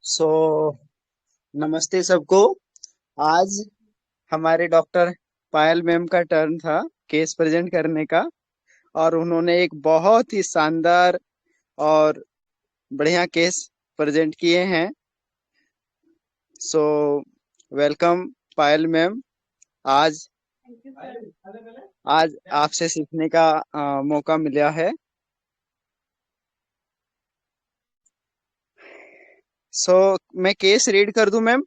सो नमस्ते सबको। आज हमारे डॉक्टर पायल मैम का टर्न था केस प्रेजेंट करने का। और उन्होंने एक बहुत ही शानदार और बढ़िया केस प्रेजेंट किए हैं। सो वेलकम पायल मैम। आज आज आपसे सीखने का मौका मिला है। सो मैं केस रीड कर दूं मैम?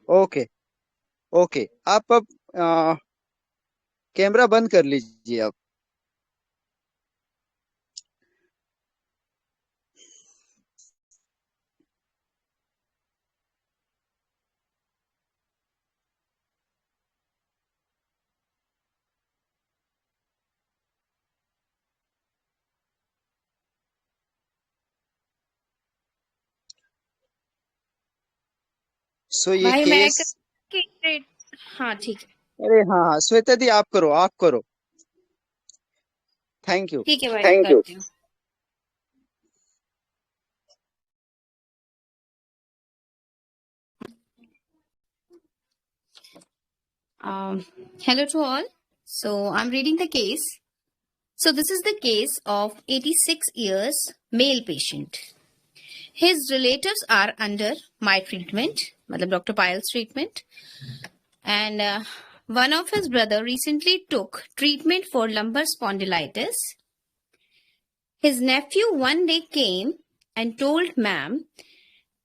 ओके। ओके, आप अब कैमरा बंद कर लीजिए अब। सो ये भाई मैं केस। हाँ ठीक है। अरे हाँ हाँ, श्वेता दी आप करो, आप करो। Thank you. ठीक है भाई, मैं करती हूँ। Hello to all. So I'm reading the case. So this is the case of 86 years male patient. His relatives are under my treatment, मतलब Dr. Payal's treatment, and one of his brother recently took treatment for lumbar spondylitis. His nephew one day came and told ma'am,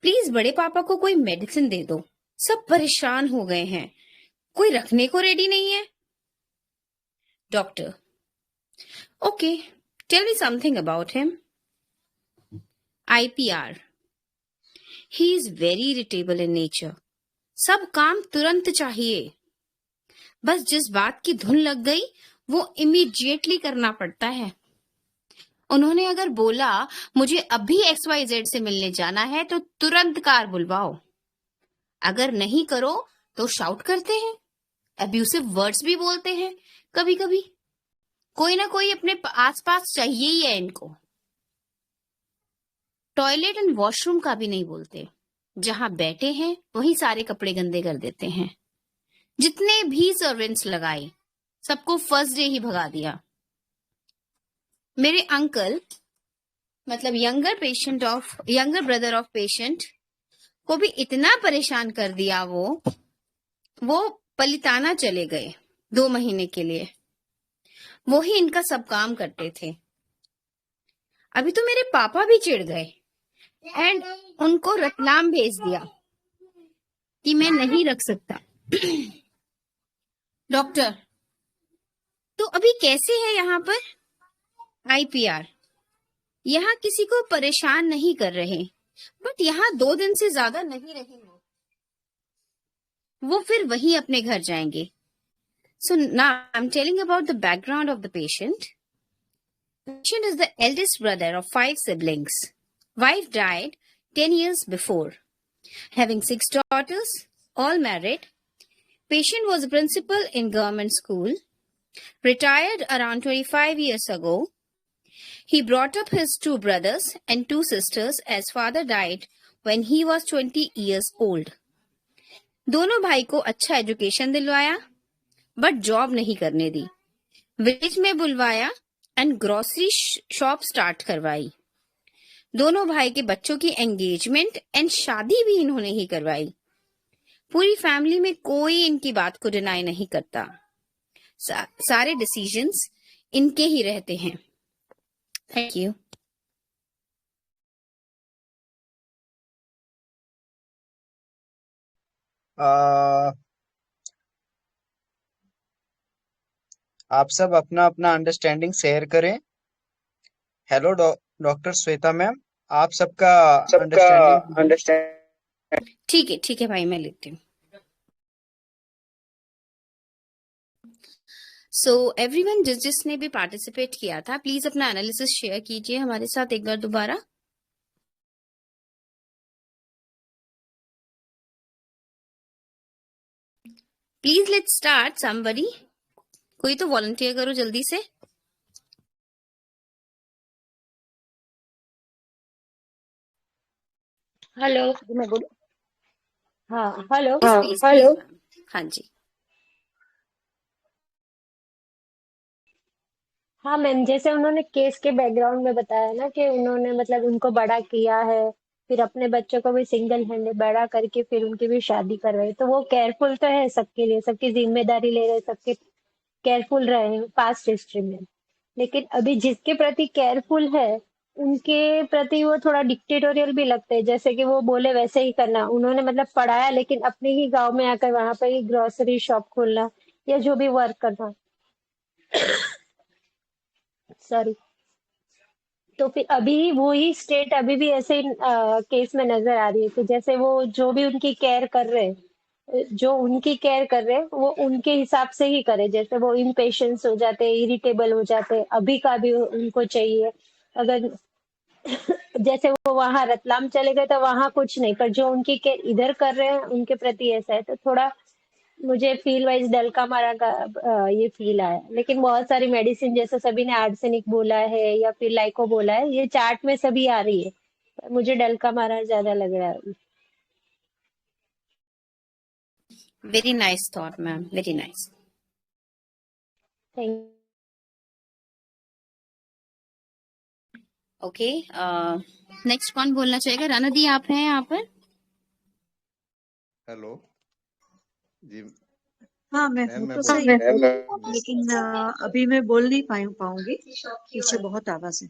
please बड़े पापा को कोई medicine दे दो, सब परेशान हो गए हैं, कोई रखने को रेडी नहीं है। Doctor, okay, tell me something about him. IPR, he is very irritable in nature, सब काम तुरंत चाहिए, बस जिस बात की धुन लग गई वो इमीडिएटली करना पड़ता है। उन्होंने अगर बोला मुझे अभी XYZ से मिलने जाना है तो तुरंत कार बुलवाओ, अगर नहीं करो तो शाउट करते हैं, अब्यूसिव वर्ड्स भी बोलते हैं, कभी कभी कोई ना कोई अपने आसपास चाहिए ही है इनको। टॉयलेट एंड वॉशरूम का भी नहीं बोलते, जहां बैठे हैं वहीं सारे कपड़े गंदे कर देते हैं। जितने भी सर्वेंट्स लगाए सबको फर्स्ट डे ही भगा दिया। मेरे अंकल, मतलब यंगर ब्रदर ऑफ पेशेंट को भी इतना परेशान कर दिया वो पलिताना चले गए 2 महीने के लिए। वो ही इनका सब काम करते थे। अभी तो मेरे पापा भी चिढ़ गए एंड उनको रतलाम भेज दिया कि मैं नहीं रख सकता। डॉक्टर, तो अभी कैसे है यहाँ पर? आईपीआर, यहाँ किसी को परेशान नहीं कर रहे, बट यहाँ 2 दिन से ज्यादा नहीं रहेंगे, वो फिर वही अपने घर जाएंगे। So now I am telling about the background of the patient. Patient is the eldest brother of 5 siblings. Wife died 10 years before. Having 6 daughters, all married. Patient was a principal in government school. Retired around 25 years ago. He brought up his 2 brothers and 2 sisters as father died when he was 20 years old. दोनों भाई को अच्छा education दिलवाया but job नहीं करने दी। Village में बुलवाया and grocery shop start करवाई। दोनों भाई के बच्चों की एंगेजमेंट एंड शादी भी इन्होंने ही करवाई। पूरी फैमिली में कोई इनकी बात को डिनाई नहीं करता। सारे डिसीजंस इनके ही रहते हैं। Thank you. आप सब अपना अपना अंडरस्टैंडिंग शेयर करें। हेलो डॉक्टर श्वेता मैम, आप सबका सबका अंडरस्टैंडिंग। अंडरस्टैंड ठीक है भाई, मैं लिखती हूँ। सो एवरीवन, जिसने भी पार्टिसिपेट किया था, प्लीज अपना एनालिसिस शेयर कीजिए हमारे साथ एक बार दोबारा। Please let's start somebody. कोई तो वॉलंटियर करो जल्दी से। हेलो। मैं बोलूं? हाँ hello. Yes, please, please, ma'am. हाँ जी. हाँ मैम, जैसे उन्होंने केस के बैकग्राउंड में बताया ना कि उन्होंने मतलब उनको बड़ा किया है, फिर अपने बच्चों को भी सिंगल हैंडेड बड़ा करके फिर उनकी भी शादी कर रहे हैं, तो वो केयरफुल तो है सबके लिए, सबकी जिम्मेदारी ले रहे हैं, सबके केयरफुल रहे हैं पास्ट हिस्ट्री में। लेकिन अभी जिसके प्रति केयरफुल है उनके प्रति वो थोड़ा डिक्टेटोरियल भी लगते हैं, जैसे कि वो बोले वैसे ही करना। उन्होंने मतलब पढ़ाया लेकिन अपने ही गांव में आकर वहां पर ही ग्रोसरी शॉप खोलना या जो भी वर्क करना। सॉरी। तो फिर अभी वो ही स्टेट अभी भी ऐसे केस में नजर आ रही है कि जैसे वो जो भी उनकी केयर कर रहे हैं, जो उनकी केयर कर रहे हैं वो उनके हिसाब से ही करे, जैसे वो इम्पेशंस हो जाते हैं, इरिटेबल हो जाते हैं, अभी का भी उनको चाहिए। अगर जैसे वो वहां रतलाम चले गए तो वहां कुछ नहीं, पर जो उनकी केयर इधर कर रहे हैं उनके प्रति ऐसा है, तो थोड़ा मुझे फील वाइज डल का मारा का ये फील आया। लेकिन बहुत सारी मेडिसिन जैसे सभी ने आर्सेनिक बोला है या फिर लाइको बोला है, ये चार्ट में सभी आ रही है, पर मुझे डल का मारा ज्यादा लग रहा है। Very nice thought, ma'am. Very nice. Thank Okay. Next कौन बोलना चाहेगा? राना दी, आप हैं यहाँ पर? हेलो जी। हाँ मैं मैम हूँ मैं तो बोल सही, लेकिन अभी मैं बोल नहीं पाऊंगी, पीछे बहुत आवाज है।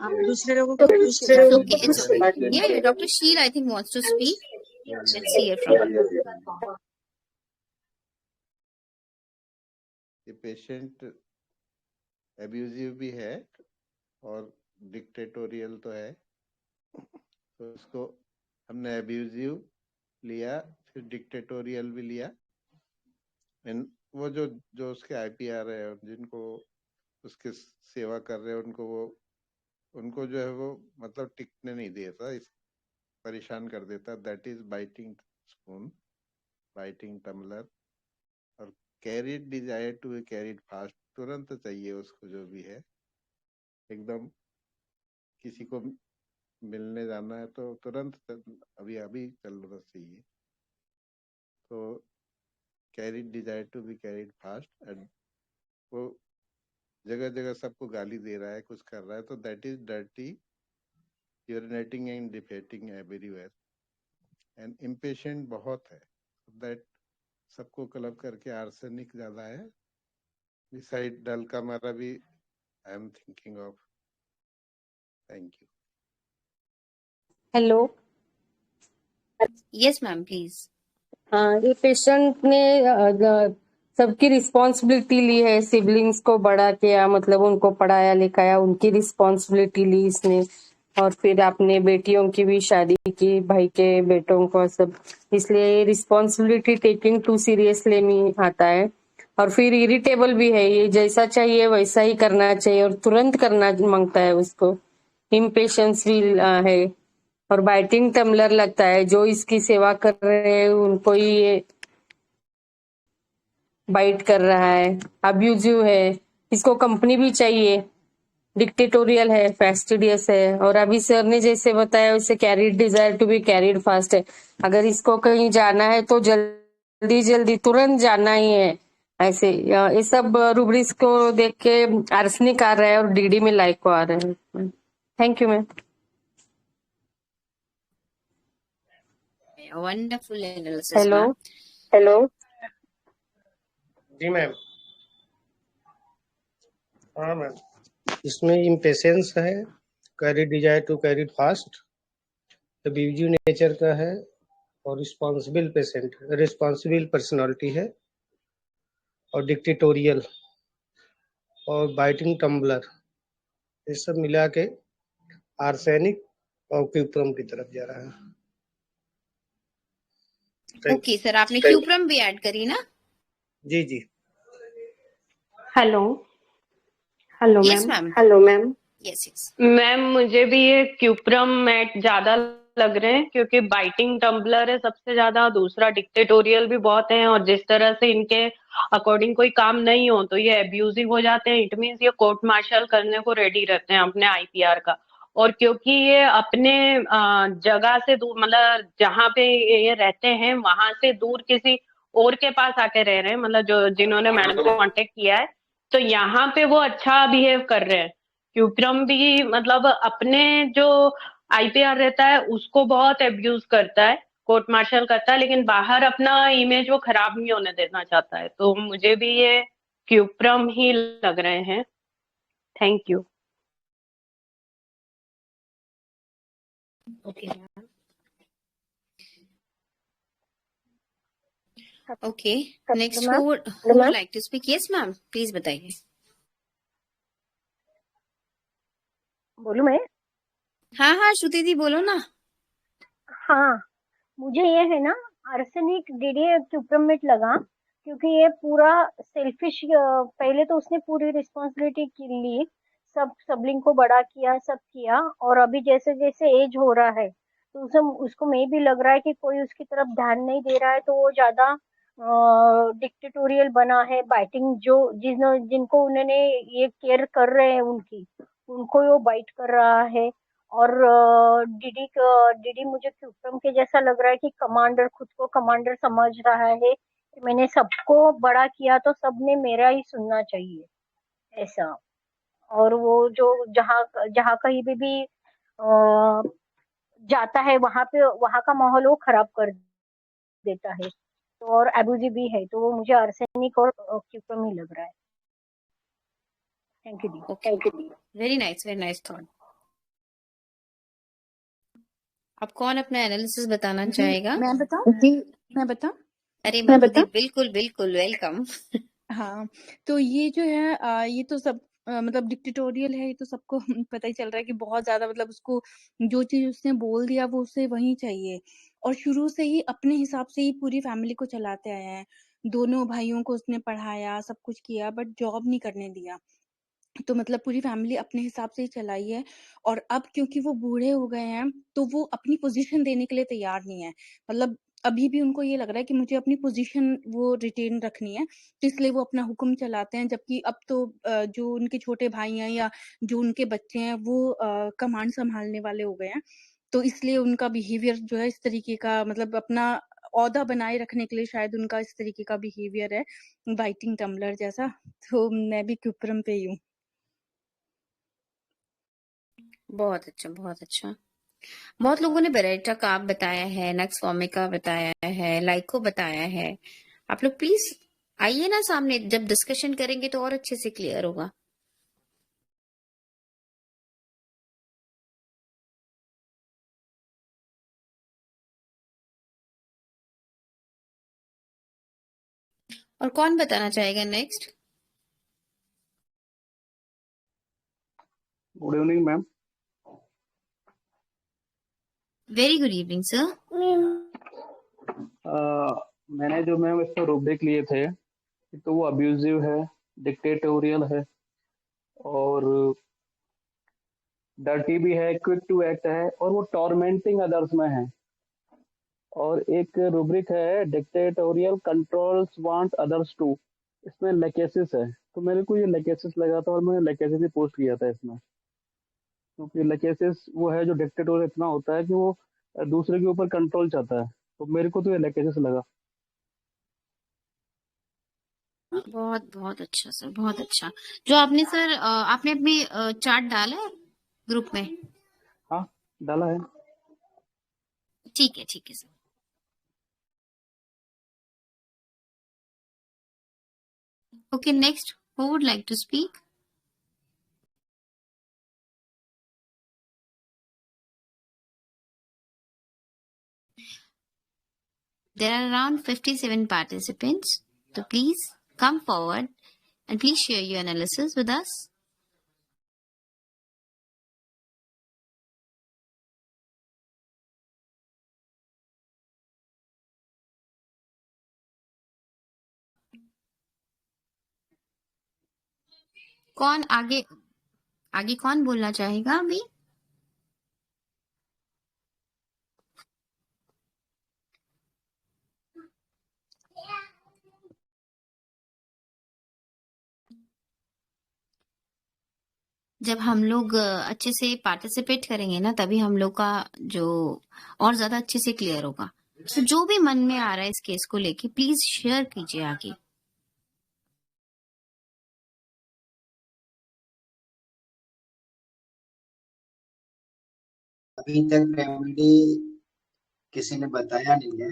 आप दूसरे लोगों को पूछ के It's बाद okay. It's okay. Yeah, yeah. Dr. Sheil, I think, wants to speak. Let's hear from her. ये पेशेंट एब्यूजिव भी है और डिक्टेटोरियल तो है, तो इसको हमने एब्यूजिव लिया, फिर डिक्टेटोरियल भी लिया। एंड वो जो जो उसके आईपीआर है, जिनको उसके सेवा कर रहे हैं, उनको जो है वो मतलब टिकने नहीं देता, इस परेशान कर देता। That is biting spoon, biting tumbler, और carried desire to be carried fast, तुरंत चाहिए उसको, जो भी है एकदम। किसी को मिलने जाना है तो तुरंत अभी अभी चलना चाहिए। तो carried desire to be carried fast, and वो जगह जगह सबको गाली दे रहा है, कुछ कर रहा है, तो that is dirty, urinating and defecating everywhere, and impatient बहुत है। दैट सबको क्लब करके आर्सेनिक ज्यादा है। बिसाइड डल का मारा भी I am thinking of. Thank you. Hello. Yes, ma'am, please. हाँ, ये पेशेंट ने सबकी रिस्पॉन्सिबिलिटी ली है, सिबलिंग्स को बड़ा किया, मतलब उनको पढ़ाया लिखाया, उनकी रिस्पॉन्सिबिलिटी ली इसने, और फिर अपने बेटियों की भी शादी की, भाई के बेटों को सब, इसलिए ये रिस्पॉन्सिबिलिटी टेकिंग टू सीरियसली में आता है। और फिर इरिटेबल भी है, ये जैसा चाहिए वैसा ही करना चाहिए और तुरंत करना मांगता है उसको, इम्पेशंस भी है, और बाइटिंग टम्बलर लगता है, जो इसकी सेवा कर रहे हैं उनको ही ये बाइट कर रहा है, अब्यूजिव है, इसको कंपनी भी चाहिए, डिक्टेटोरियल है, फैस्टिडियस है, और अभी सर ने जैसे बताया वैसे carried desire to be carried fast है। अगर इसको कहीं जाना है तो जल्दी जल्दी तुरंत जाना ही है। ऐसे ये सब रूब्रिक्स को देख के आर्सेनिक आ रहा है और डीडी में लाइको आ रहा है। Thank you ma'am. Wonderful analysis, hello. ma'am. Hello ji ma'am. हाँ मैम, इसमें इम्पेशेंस है, carry desire to carry fast, abusive nature का है, और रिस्पॉन्सिबल पेशेंट, रिस्पॉन्सिबल पर्सनालिटी है, और डिक्टेटोरियल और बाइटिंग टम्बलर, ये सब मिला के आर्सेनिक और क्यूप्रम की तरफ जा रहा है। Okay, sir, आपने क्यूप्रम भी ऐड करी ना? जी जी। Hello. Hello Yes, ma'am. ma'am. Hello ma'am. Yes, yes. Ma'am मुझे भी ये क्यूप्रम मैट ज्यादा लग रहे हैं, क्योंकि बाइटिंग टम्बलर है सबसे ज्यादा, दूसरा डिक्टेटोरियल भी बहुत है, और जिस तरह से इनके अकॉर्डिंग कोई काम नहीं हो तो ये एब्यूजिव हो जाते हैं। इट मीन्स ये कोर्ट मार्शल करने को रेडी रहते हैं अपने आईपीआर का, और क्योंकि ये अपने जगह से दूर, मतलब जहाँ पे ये रहते हैं वहां से दूर किसी और के पास आके रह रहे हैं, मतलब जो जिन्होंने मैडम से कांटेक्ट किया है, तो यहाँ पे वो अच्छा बिहेव कर रहे हैं। क्यूप्रम भी मतलब अपने जो आईपीआर रहता है उसको बहुत एब्यूज करता है, कोर्ट मार्शल करता है, लेकिन बाहर अपना इमेज वो खराब नहीं होने देना चाहता है। तो मुझे भी ये क्यूप्रम ही लग रहे हैं। Thank you. Okay. Okay. Next, ma'am who would like to speak? Yes, ma'am. Please बताइए. बोलूं मैं? हाँ हाँ श्रुति दी बोलो ना. हाँ, मुझे ये है ना, आर्सेनिक डीडीए क्यूप्रमेट लगा, क्योंकि ये पूरा सेल्फिश, पहले तो उसने पूरी रिस्पॉन्सिबिलिटी ली, सब सबलिंग को बड़ा किया, सब किया, और अभी जैसे जैसे एज हो रहा है तो उसको में भी लग रहा है कि कोई उसकी तरफ ध्यान नहीं दे रहा है, तो वो ज्यादा डिक्टेटोरियल बना है, बाइटिंग, जो जिनको उन्होंने ये केयर कर रहे हैं उनकी, उनको वो बाइट कर रहा है। और डीडी मुझे क्यूप्रम के जैसा लग रहा है कि कमांडर, खुद को कमांडर समझ रहा है कि मैंने सबको बड़ा किया तो सबने मेरा ही सुनना चाहिए, ऐसा। और वो जो जहाँ जहाँ कहीं भी जाता है, वहां का माहौल वो खराब कर देता है, तो और एब्यूजिव भी है, तो वो मुझे आर्सेनिक और क्यूप्रम ही लग रहा है। Thank you the. Okay. Very nice. Very nice thought. अब कौन अपना एनालिसिस बताना जी चाहेगा? मैं बताऊं जी. मैं बताऊं अरे मधु दी बिल्कुल बिल्कुल वेलकम. हाँ तो ये जो है ये तो सब मतलब डिक्टेटोरियल है, ये तो सबको पता ही चल रहा है कि बहुत ज्यादा, मतलब उसको जो चीज उसने बोल दिया वो उसे वही चाहिए, और शुरू से ही अपने हिसाब से ही पूरी फैमिली को चलाते आया है। दोनों भाइयों को उसने पढ़ाया, सब कुछ किया, बट जॉब नहीं करने दिया। तो मतलब पूरी फैमिली अपने हिसाब से ही चलाई है, और अब क्योंकि वो बूढ़े हो गए हैं तो वो अपनी पोजीशन देने के लिए तैयार नहीं है। मतलब अभी भी उनको ये लग रहा है कि मुझे अपनी पोजीशन वो रिटेन रखनी है, तो इसलिए वो अपना हुक्म चलाते हैं। जबकि अब तो जो उनके छोटे भाई हैं या जो उनके बच्चे हैं वो कमांड संभालने वाले हो गए हैं, तो इसलिए उनका बिहेवियर जो है इस तरीके का, मतलब अपना ओहदा बनाए रखने के लिए शायद उनका इस तरीके का बिहेवियर है, बाइटिंग टम्बलर जैसा। तो मैं भी क्यूप्रम पे ही हूँ। बहुत अच्छा बहुत अच्छा. बहुत लोगों ने बेरेटा का आप बताया है, नक्स फॉर्मिका बताया है, लाइको बताया है. आप लोग प्लीज आइए ना सामने, जब डिस्कशन करेंगे तो और अच्छे से क्लियर होगा. और कौन बताना चाहेगा next? Good evening ma'am. Very good evening sir. मैंने जो मैम इसका रूब्रिक लिए थे, तो वो अब्यूजिव है, डिक्टेटोरियल है, और डर्टी भी है, क्विक टू एक्ट है, और वो टॉर्मेंटिंग अदर्स में है. और एक रूब्रिक है dictatorial controls want others to, इसमें लेकेसिस है. तो मेरे को ये लेकेसिस लगा था और मैंने लेकेसिस ही पोस्ट किया था इसमें, क्योंकि लेकेसिस वो है जो डिक्टेटोरियल इतना होता है कि वो दूसरे के ऊपर कंट्रोल चाहता है. तो मेरे को तो ये लेकेसिस लगा. बहुत बहुत अच्छा सर, बहुत अच्छा. जो आपने सर आपने अपनी चार्ट डाला है ग्रुप में? हाँ डाला है. ठीक है sir. Okay, next, who would like to speak? There are around 57 participants, so please come forward and please share your analysis with us. कौन आगे आगे कौन बोलना चाहेगा अभी? जब हम लोग अच्छे से पार्टिसिपेट करेंगे ना, तभी हम लोग का जो और ज्यादा अच्छे से क्लियर होगा। तो जो भी मन में आ रहा है इस केस को लेके, प्लीज शेयर कीजिए आगे। अभी तक रेमेडी किसी ने बताया नहीं है,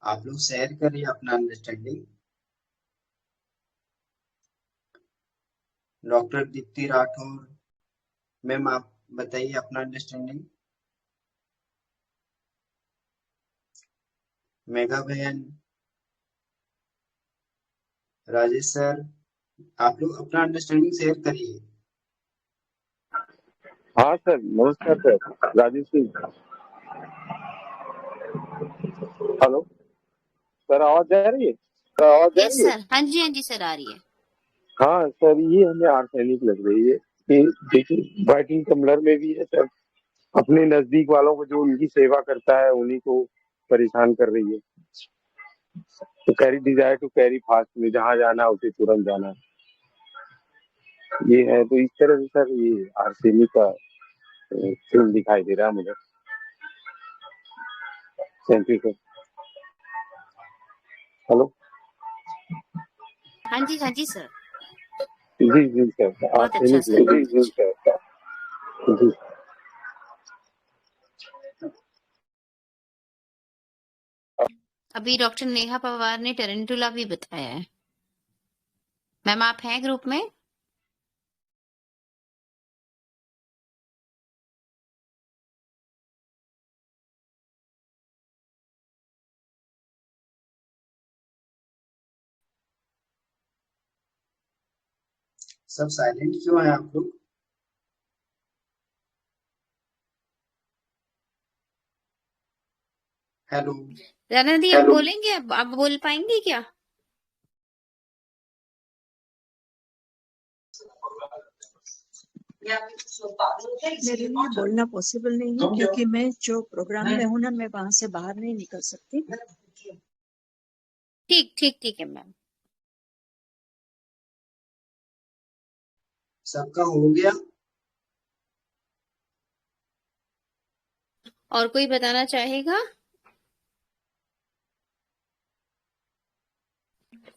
आप लोग शेयर करिए अपना understanding. Doctor Deepti Rathore ma'am, आप बताइए अपना अंडरस्टैंडिंग। मेघा बहन, राजेश सर, आप लोग अपना अंडरस्टैंडिंग शेयर करिए। हाँ सर, नमस्कार sir, Rajesh Singh. Hello sir, आवाज जा रही है? यस सर, हाँ जी सर, आ रही है। हाँ सर, ये हमें आर्सेनिक लग रही है कि देखिए वाइटिंग टम्बलर में भी है सर, अपने नजदीक वालों को जो उनकी सेवा करता है उन्हीं को परेशान कर रही है। तो carry desire to carry fast में जहाँ जाना है उसे तुरंत जाना है, ये है। तो इस तरह से सर ये आर्सेनिक का फिल्म दिखाई दे रहा है मुझे। Thank you sir. हेलो, हाँ जी सर, जी जी सर, बहुत अच्छा आर्सेनिक सर, लग बहुत रही है अच्छा। सर। जी अभी डॉक्टर नेहा पवार ने टेरेंटुला भी बताया है। मैम आप हैं ग्रुप में? सब साइलेंट क्यों है आप लोग? हेलो राना दी, आप बोलेंगे? अब आप बोल पाएंगे क्या? मेरे लिए बोलना पॉसिबल नहीं है क्योंकि मैं जो प्रोग्राम में हूँ ना, मैं वहां से बाहर नहीं निकल सकती। ठीक है मैम। सबका हो गया? और कोई बताना चाहेगा?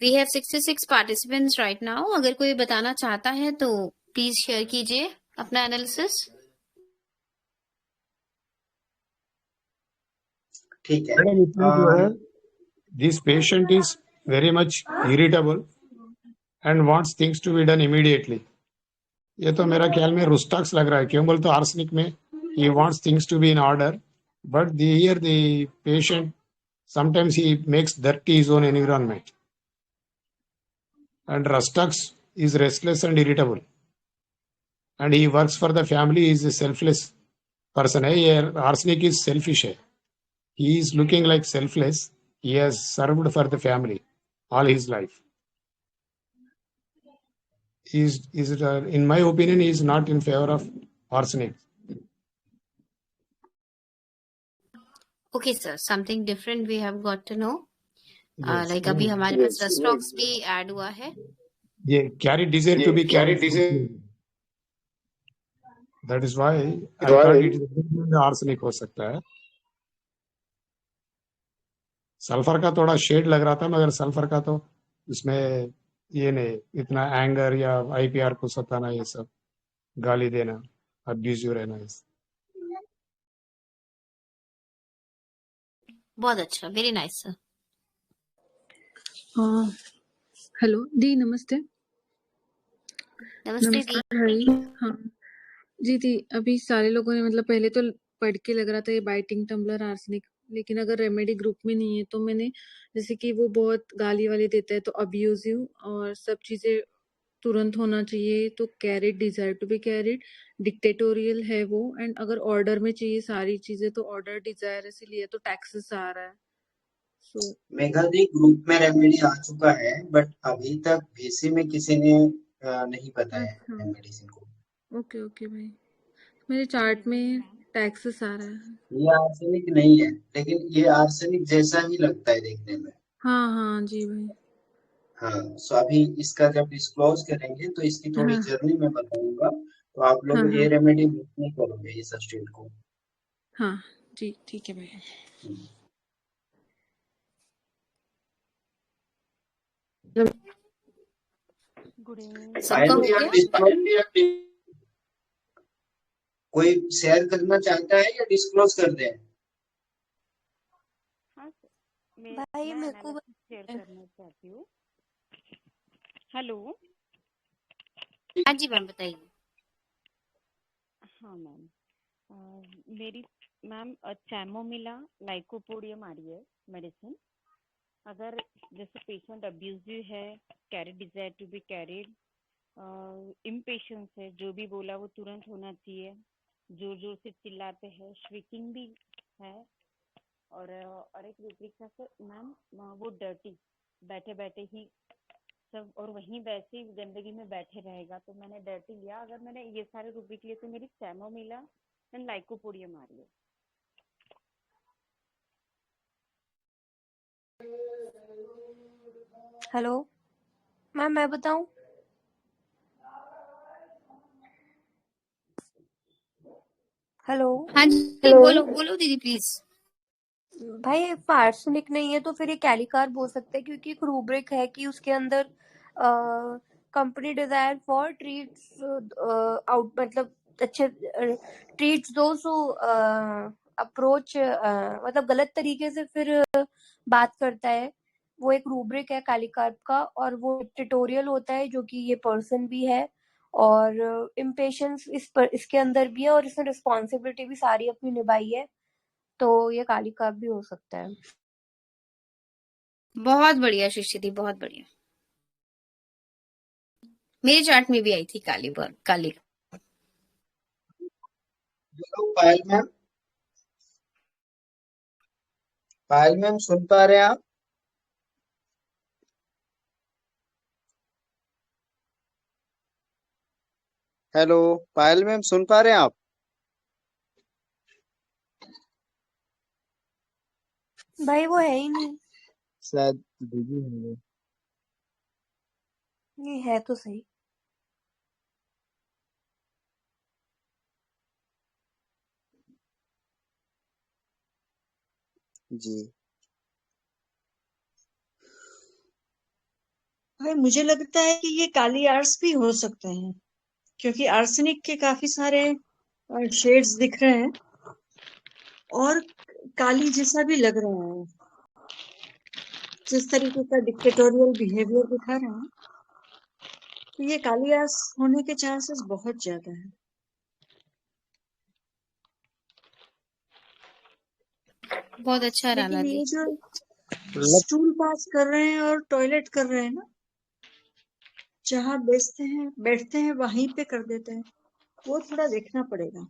We have 66 participants right now. अगर कोई बताना चाहता है तो प्लीज शेयर कीजिए अपना एनालिसिस। ठीक है। मैडम, इसमें जो है, this patient is very much irritable and wants things to be done immediately. ये तो मेरा ख्याल में रुस्टॉक्स लग रहा है। क्यों बोल तो आर्सेनिक में he wants things to be in order, but here the patient sometimes he makes dirty his own environment, and Rustox is restless and irritable, and he works for the family. He is a selfless person है। ये arsenic is selfish है। He is looking like selfless. He has served for the family all his life. In my opinion, he is not in favor of arsenic. Okay sir, something different we have got to know. Yes. Like अभी हमारे पास rhus tox भी add हुआ है। ये carry desire to be carried. That is why I thought it is arsenic हो सकता है। Sulphur का थोड़ा शेड लग रहा था, मगर सल्फर का तो इसमें ये नहीं, इतना एंगर या आईपीआर को सताना, ये सब गाली देना, अब्यूजिव रहना। बहुत अच्छा, वेरी नाइस सर। हेलो दी, नमस्ते। नमस्ते दी। नमस्कार हरी। हाँ जी दी, अभी सारे लोगों ने मतलब पहले तो पढ़ के लग रहा था ये बाइटिंग टम्बलर आर्सेनिक, लेकिन अगर रेमेडी ग्रुप में नहीं है तो मैंने जैसे कि वो बहुत गाली वाली देता है तो अब्यूजिव और सब चीजें तुरंत होना चाहिए, तो carried, desire to be carried, dictatorial है वो, एंड अगर ऑर्डर में चाहिए सारी चीजें तो ऑर्डर डिजायर इसीलिए तो टैक्सेस आ रहा है। सो मेघा दी, ग्रुप में रेमेडी आ चुका है, बट अभी तक वीसी में किसी ने नहीं बताया अच्छा, है मेडिसिन को। ओके भाई, मेरे चार्ट में टैक्सेस आ रहा है। ये आर्सेनिक नहीं है, लेकिन ये आर्सेनिक जैसा ही लगता है देखने में। हाँ जी भाई। हाँ, सो अभी इसका जब डिस्क्लोज करेंगे तो इसकी थोड़ी हाँ जर्नी मैं बताऊंगा, तो आप हाँ लोग ये हाँ रेमेडी मिस नहीं करोगे इस स्टेट को। हाँ जी ठीक है भैया। गुड इवनिंग सबका हो फाइनली गया? कोई शेयर करना चाहता है या डिस्क्लोज कर दें? हाँ भाई मैं मेरे को एनालिसिस शेयर करना चाहती हूँ। हेलो। हाँ जी मैम बताइए। हाँ मैम, मेरी मैम चैमोमिला लाइकोपोडियम आ रही है मेडिसिन। अगर जैसे पेशेंट अब्यूजिव है, carry desire to be carried, impatience है, जो भी बोला वो तुरंत होना चाहिए, जोर जोर से चिल्लाते हैं, श्विकिंग भी है, और एक रूब्रिक था सर मैम, वो डर्टी बैठे बैठे ही सब, और वहीं वैसे ही गंदगी में बैठे रहेगा, तो मैंने डर्टी लिया। अगर मैंने ये सारे रूब्रिक लिए तो मेरी चैमोमिला एंड लाइकोपोडियम आ रही है। हेलो मैम, मैं बताऊं? हेलो हाँ जी बोलो बोलो दीदी प्लीज। भाई, आर्सेनिक नहीं है तो फिर ये कैलिकार्ब हो सकता है, क्योंकि एक रूब्रिक है कि उसके अंदर company desire for treats out, मतलब अच्छे ट्रीट्स दोस हु अप्रोच, मतलब गलत तरीके से फिर बात करता है, वो एक रूब्रिक है कैलिकार्ब का, और वो ट्यूटोरियल होता है जो कि ये पर्सन भी है, और इम्पेशंस इसके अंदर भी है, और इसने रिस्पॉन्सिबिलिटी भी सारी अपनी निभाई है, तो ये कालिका भी हो सकता है। बहुत बढ़िया शिष्य दी, बहुत बढ़िया। मेरे चार्ट में भी आई थी काली। हेलो पायल मैम सुन पा रहे हैं आप? हेलो पायल मैम सुन पा रहे हैं आप? भाई वो है ही नहीं। शायद बिजी होंगे। ये है तो सही। जी भाई मुझे लगता है कि ये काली आर्स भी हो सकते हैं, क्योंकि आर्सेनिक के काफी सारे शेड्स दिख रहे हैं और काली जैसा भी लग रहा है, जिस तरीके का डिक्टेटोरियल बिहेवियर दिखा रहे हैं, तो ये काली आर्स होने के चांसेस बहुत ज्यादा है। बहुत अच्छा राना लेकिन दी। ये जो स्टूल पास कर रहे हैं और टॉयलेट कर रहे हैं ना, जहाँ बैठते हैं वहीं पे कर देते हैं, वो थोड़ा देखना पड़ेगा।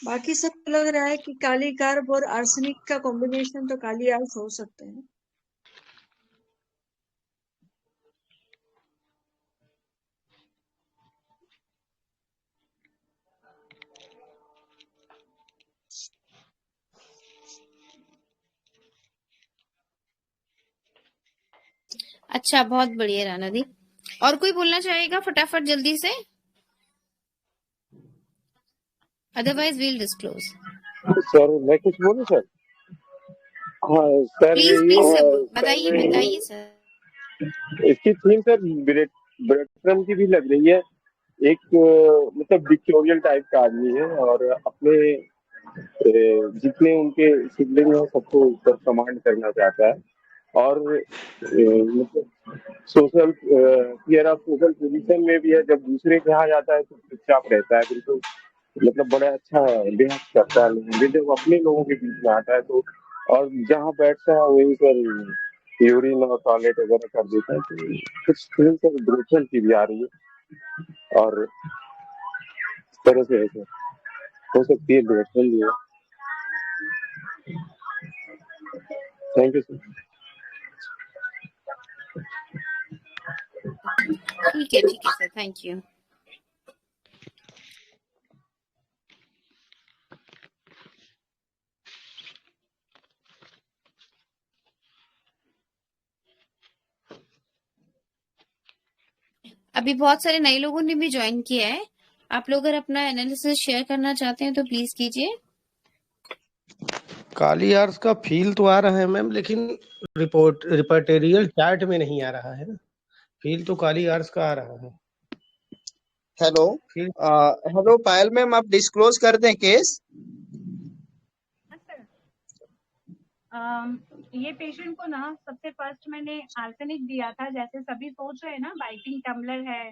बाकी सब लग रहा है कि काली कार्ब और आर्सेनिक का कॉम्बिनेशन तो काली आर्स हो सकते हैं। अच्छा बहुत बढ़िया राना दी। और कोई बोलना चाहेगा फटाफट जल्दी से, अदरवाइज वील डिस्क्लोज। सर मैं कुछ बोलूं सर? हाँ सर, प्लीज ये प्लीज सर बताइए बताइए सर। इसकी थीम सर ब्रेडक्रम की भी लग रही है। एक मतलब डिक्टोरियल टाइप का आदमी है और अपने जितने उनके सिबलिंग हैं सबको ऊपर कमांड करना चाहता है, और मतलब social fear of social position में भी है। जब दूसरे के यहाँ जाता है तो चुपचाप रहता है बिल्कुल, मतलब बड़ा अच्छा बिहेव करता है, लेकिन जब अपने लोगों के बीच में आता है तो, और जहाँ बैठता है वहीं पर यूरिन और टॉयलेट वगैरह कर देता है। तो कुछ फिल्म पर ब्रूटल की भी आ रही है, और इस तरह से ऐसे हो सकती है ब्रूटल भी है। Thank you sir. ठीक है सर, थैंक यू। अभी बहुत सारे नए लोगों ने भी ज्वाइन किया है। आप लोग अगर अपना एनालिसिस शेयर करना चाहते हैं तो प्लीज कीजिए। काली आर्स का फील तो आ रहा है मैम, लेकिन रिपोर्टेरियल चार्ट में नहीं आ रहा है ना। फील तो काली आर्स का आ रहा है। हेलो फील हेलो पायल मैम, आप डिस्क्लोज कर दें केस। ये पेशेंट को ना सबसे फर्स्ट मैंने आर्सेनिक दिया था, जैसे सभी सोच रहे हैं ना, बाइटिंग टम्बलर है,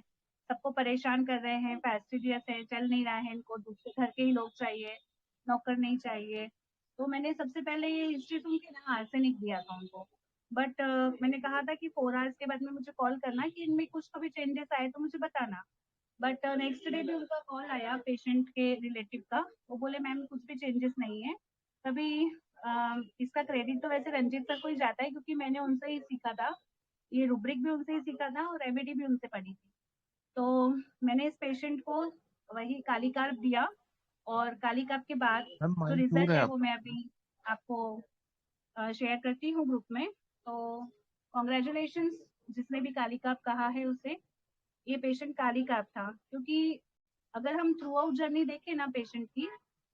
सबको परेशान कर रहे हैं, फैस्टिडियस है, चल नहीं रहा है, इनको दूसरे घर के ही लोग चाहिए, नौकर नहीं चाहिए। तो मैंने सबसे पहले ये हिस्ट्री सुन के ना आर्सेनिक दिया था उनको। बट मैंने कहा था कि 4 आवर्स के बाद में मुझे कॉल करना कि इनमें कुछ तो भी चेंजेस आए तो मुझे बताना। बट नेक्स्ट डे भी उनका कॉल आया पेशेंट के रिलेटिव का, वो बोले मैम कुछ भी चेंजेस नहीं है। तभी इसका क्रेडिट तो वैसे रंजीत सर को ही जाता है, क्योंकि मैंने उनसे ही सीखा था, ये रूब्रिक भी उनसे ही सीखा था और रेमेडी भी उनसे पढ़ी थी। तो मैंने इस पेशेंट को वही काली कार्ब दिया, और काली कार्ब के बाद जो रिजल्ट है वो मैं अभी आपको शेयर करती हूँ ग्रुप में। तो कॉन्ग्रेचुलेशन जिसने भी काली कार्ब कहा है उसे। ये पेशेंट काली कार्ब था, क्योंकि अगर हम थ्रू आउट जर्नी देखें ना पेशेंट की,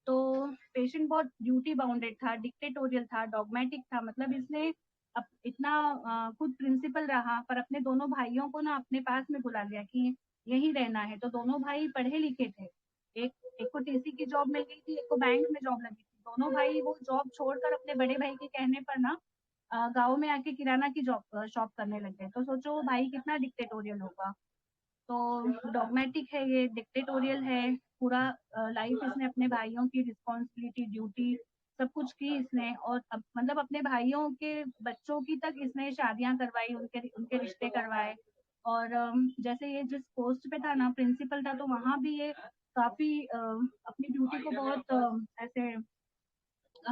तो पेशेंट बहुत ड्यूटी बाउंडेड था, डिक्टेटोरियल था, डॉगमेटिक था। मतलब इसने अब इतना खुद प्रिंसिपल रहा, पर अपने दोनों भाइयों को ना अपने पास में बुला लिया कि यही रहना है। तो दोनों भाई पढ़े लिखे थे, एक एक को टीसी की जॉब मिल गई थी, एक को बैंक में जॉब लगी थी। दोनों भाई वो जॉब छोड़कर अपने बड़े भाई के कहने पर ना गाँव में आके किराना की जॉब शॉप करने लग गए। तो सोचो वो भाई कितना डिक्टेटोरियल होगा। तो डॉगमेटिक है, ये डिक्टेटोरियल है। पूरा लाइफ इसने अपने भाइयों की रिस्पॉन्सिबिलिटी, ड्यूटी सब कुछ की इसने, और अब मतलब अपने भाइयों के बच्चों की तक इसने शादियां करवाई, उनके उनके रिश्ते करवाए। और जैसे ये जिस पोस्ट पे था ना, प्रिंसिपल था, तो वहां भी ये काफी अपनी ड्यूटी को बहुत ऐसे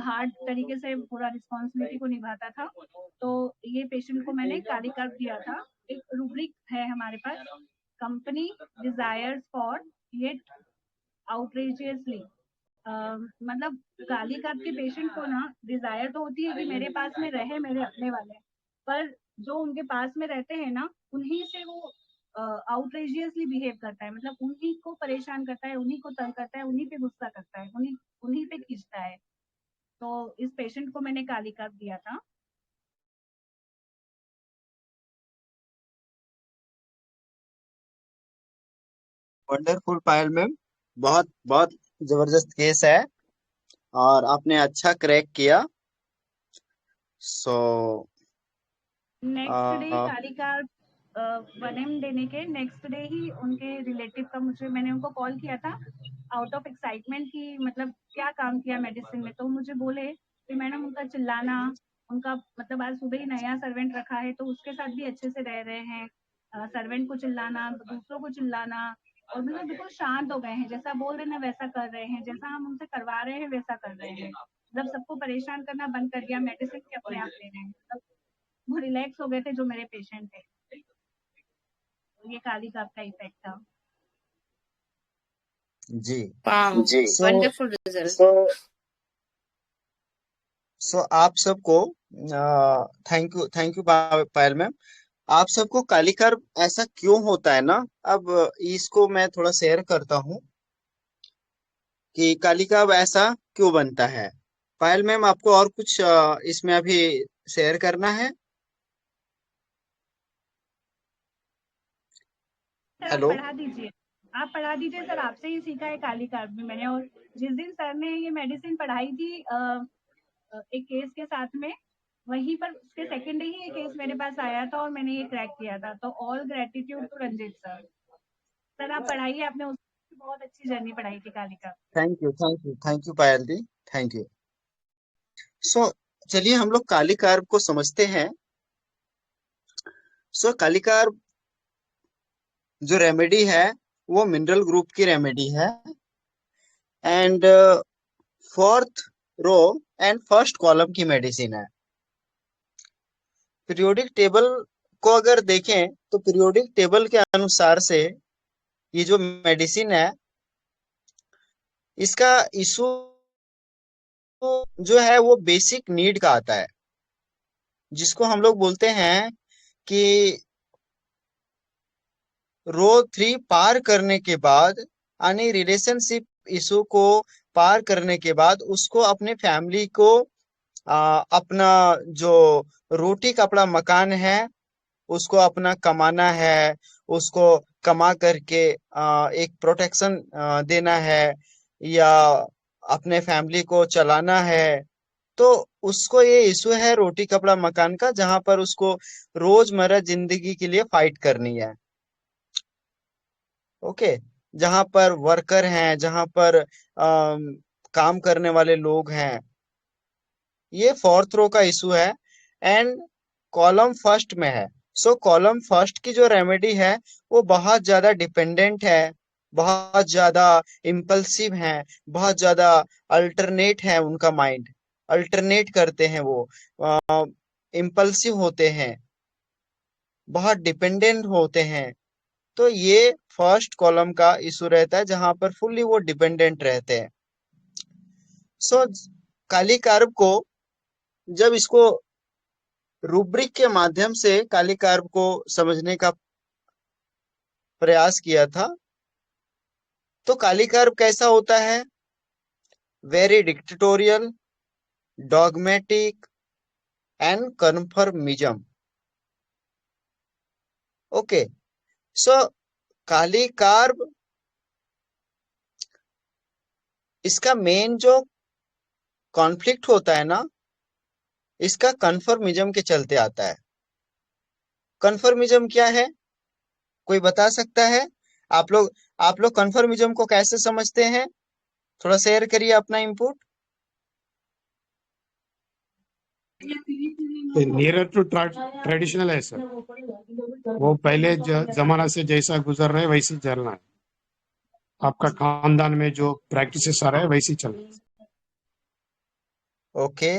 हार्ड तरीके से पूरा रिस्पॉन्सिबिलिटी को निभाता था। तो ये पेशेंट को मैंने काली कार्ब दिया था। एक रूब्रिक है हमारे पास, company desires for yet outrageously. मतलब काली कार्ब के पेशेंट को ना डिजायर तो होती है कि मेरे पास में रहे मेरे अपने वाले, पर जो उनके पास में रहते हैं ना, उन्हीं से वो आउटरेजियसली बिहेव करता है। मतलब उन्हीं को परेशान करता है, उन्हीं को तंग करता है, उन्हीं पे गुस्सा करता है, उन्हीं उन्हीं पे खींचता है। तो इस पेशेंट को मैंने काली कार्ब दिया था। वंडरफुल पायल मैम, बहुत बहुत जबरदस्त केस है और आपने अच्छा क्रैक किया। So next day kali carb 1M देने के नेक्स्ट डे ही उनके रिलेटिव का मैंने उनको कॉल किया था आउट ऑफ एक्साइटमेंट की, मतलब क्या काम किया मेडिसिन में। तो मुझे बोले कि मैडम उनका चिल्लाना, उनका मतलब आज सुबह ही नया सर्वेंट रखा है तो उसके साथ भी अच्छे से रह रहे हैं, सर्वेंट को चिल्लाना, दूसरों को चिल्लाना, और मतलब बिल्कुल शांत हो गए हैं, जैसा बोल रहे हैं वैसा कर रहे हैं, जैसा हम उनसे करवा रहे हैं वैसा कर रहे हैं। मतलब सबको परेशान करना बंद कर दिया, मेडिसिन भी अपने आप ले रहे हैं। मतलब वो रिलैक्स हो गए थे जो मेरे पेशेंट थे। ये काली कार्ब का इफेक्ट था। जी वाओ, जी। Wonderful result. सो आप सबको थैंक यू पायल मैम। आप सबको काली कार्ब ऐसा क्यों होता है ना, अब इसको मैं थोड़ा शेयर करता हूँ कि काली कार्ब ऐसा क्यों बनता है। पायल मैम, आपको और कुछ इसमें अभी शेयर करना है? सर आप हेलो। पढ़ा दीजिए, आप पढ़ा दीजिए सर, आपसे ही सीखा है काली कार्ब भी मैंने। और जिस दिन सर ने ये मेडिसिन पढ़ाई थी एक केस के साथ में, वहीं पर उसके सेकंड डे ही ये केस मेरे पास आया था और मैंने ये क्रैक किया था। तो all gratitude to Ranjit sir. Sir आप पढ़ाइए, आपने उसकी बहुत अच्छी जर्नी पढ़ाई थी kali carb. Thank you Payal di, thank you. So चलिए हम लोग काली कार्ब को समझते हैं। सो काली कार्ब जो रेमेडी है वो मिनरल ग्रुप की रेमेडी है, and fourth row and first column की मेडिसिन है। पीरियोडिक टेबल को अगर देखें तो पीरियोडिक टेबल के अनुसार से ये जो मेडिसिन है इसका इशू जो है वो बेसिक नीड का आता है, जिसको हम लोग बोलते हैं कि रो 3 पार करने के बाद, यानी रिलेशनशिप इशू को पार करने के बाद उसको अपने फैमिली को अपना जो रोटी कपड़ा मकान है उसको अपना कमाना है, उसको कमा करके एक प्रोटेक्शन देना है या अपने फैमिली को चलाना है। तो उसको ये इशू है रोटी कपड़ा मकान का, जहां पर उसको रोजमर्रा जिंदगी के लिए फाइट करनी है। ओके, जहां पर वर्कर हैं, जहां पर काम करने वाले लोग हैं, ये फोर्थ रो का इशू है एंड कॉलम फर्स्ट में है। सो कॉलम फर्स्ट की जो रेमेडी है वो बहुत ज्यादा डिपेंडेंट है, बहुत ज्यादा इम्पल्सिव है, बहुत ज्यादा अल्टरनेट है, उनका माइंड अल्टरनेट करते हैं, वो इम्पल्सिव होते हैं, बहुत डिपेंडेंट होते हैं। तो ये फर्स्ट कॉलम का इशू रहता है जहां पर फुल्ली वो डिपेंडेंट रहते हैं। सो काली कार्ब को जब इसको रूब्रिक के माध्यम से काली कार्ब को समझने का प्रयास किया था, तो काली कार्ब कैसा होता है? Very dictatorial, dogmatic and conformism. Okay, so kali carb इसका मेन जो कॉन्फ्लिक्ट होता है ना, इसका कन्फर्मिज्म के चलते आता है। कन्फर्मिज्म क्या है, कोई बता सकता है? आप लोग कन्फर्मिज्म को कैसे समझते हैं? थोड़ा शेयर करिए अपना इनपुट। नियरर टू ट्रेडिशनल है सर, वो पहले जमाना से जैसा गुजर रहे वैसे चलना है, आपका खानदान में जो प्रैक्टिसेस आ रहा है वैसे चलना है। ओके,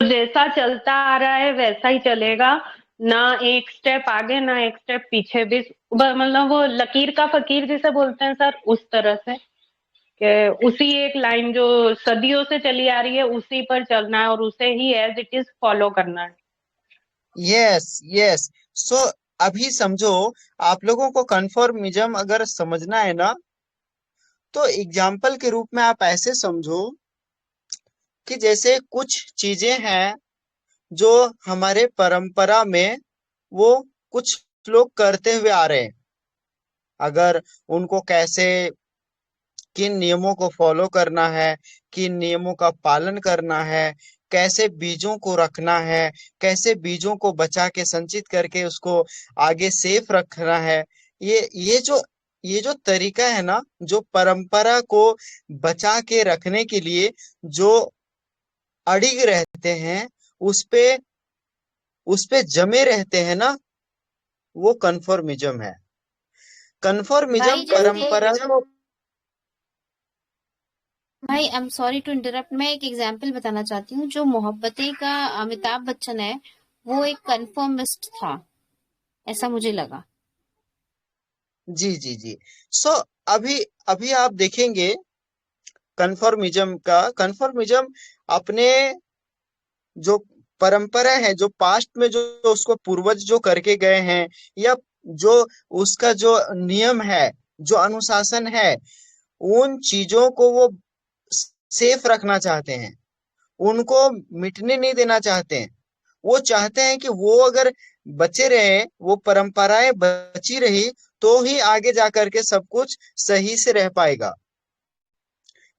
जैसा चलता आ रहा है वैसा ही चलेगा, ना एक स्टेप आगे ना एक स्टेप पीछे भी, मतलब वो लकीर का फकीर जिसे बोलते हैं सर, उस तरह से कि उसी एक लाइन जो सदियों से चली आ रही है उसी पर चलना है और उसे ही एज इट इज फॉलो करना है। Yes yes. सो अभी समझो, आप लोगों को कन्फर्मिज्म अगर समझना है ना, तो एग्जाम्पल के रूप में आप ऐसे समझो कि जैसे कुछ चीजें हैं जो हमारे परंपरा में वो कुछ लोग करते हुए आ रहे हैं। अगर उनको कैसे, किन नियमों को फॉलो करना है, किन नियमों का पालन करना है, कैसे बीजों को रखना है, कैसे बीजों को बचा के संचित करके उसको आगे सेफ रखना है, ये जो तरीका है ना, जो परंपरा को बचा के रखने के लिए जो अड़िग रहते हैं, उस पे जमे रहते हैं ना, वो कन्फर्मिज्म है। कन्फर्मिज्म भाई जैसे परंपरा को भाई I am sorry to interrupt, मैं एक एग्जांपल बताना चाहती हूँ। जो मोहब्बतें का अमिताभ बच्चन है वो एक कन्फर्मिस्ट था, ऐसा मुझे लगा। जी जी जी। सो अभी अभी आप देखेंगे कन्फर्मिज्म अपने जो परंपरा है, जो पास्ट में जो उसको पूर्वज जो करके गए हैं, या जो उसका जो नियम है, जो अनुशासन है, उन चीजों को वो सेफ रखना चाहते हैं, उनको मिटने नहीं देना चाहते हैं। वो चाहते हैं कि वो अगर बचे रहे, वो परंपराएं बची रही, तो ही आगे जा करके सब कुछ सही से रह पाएगा।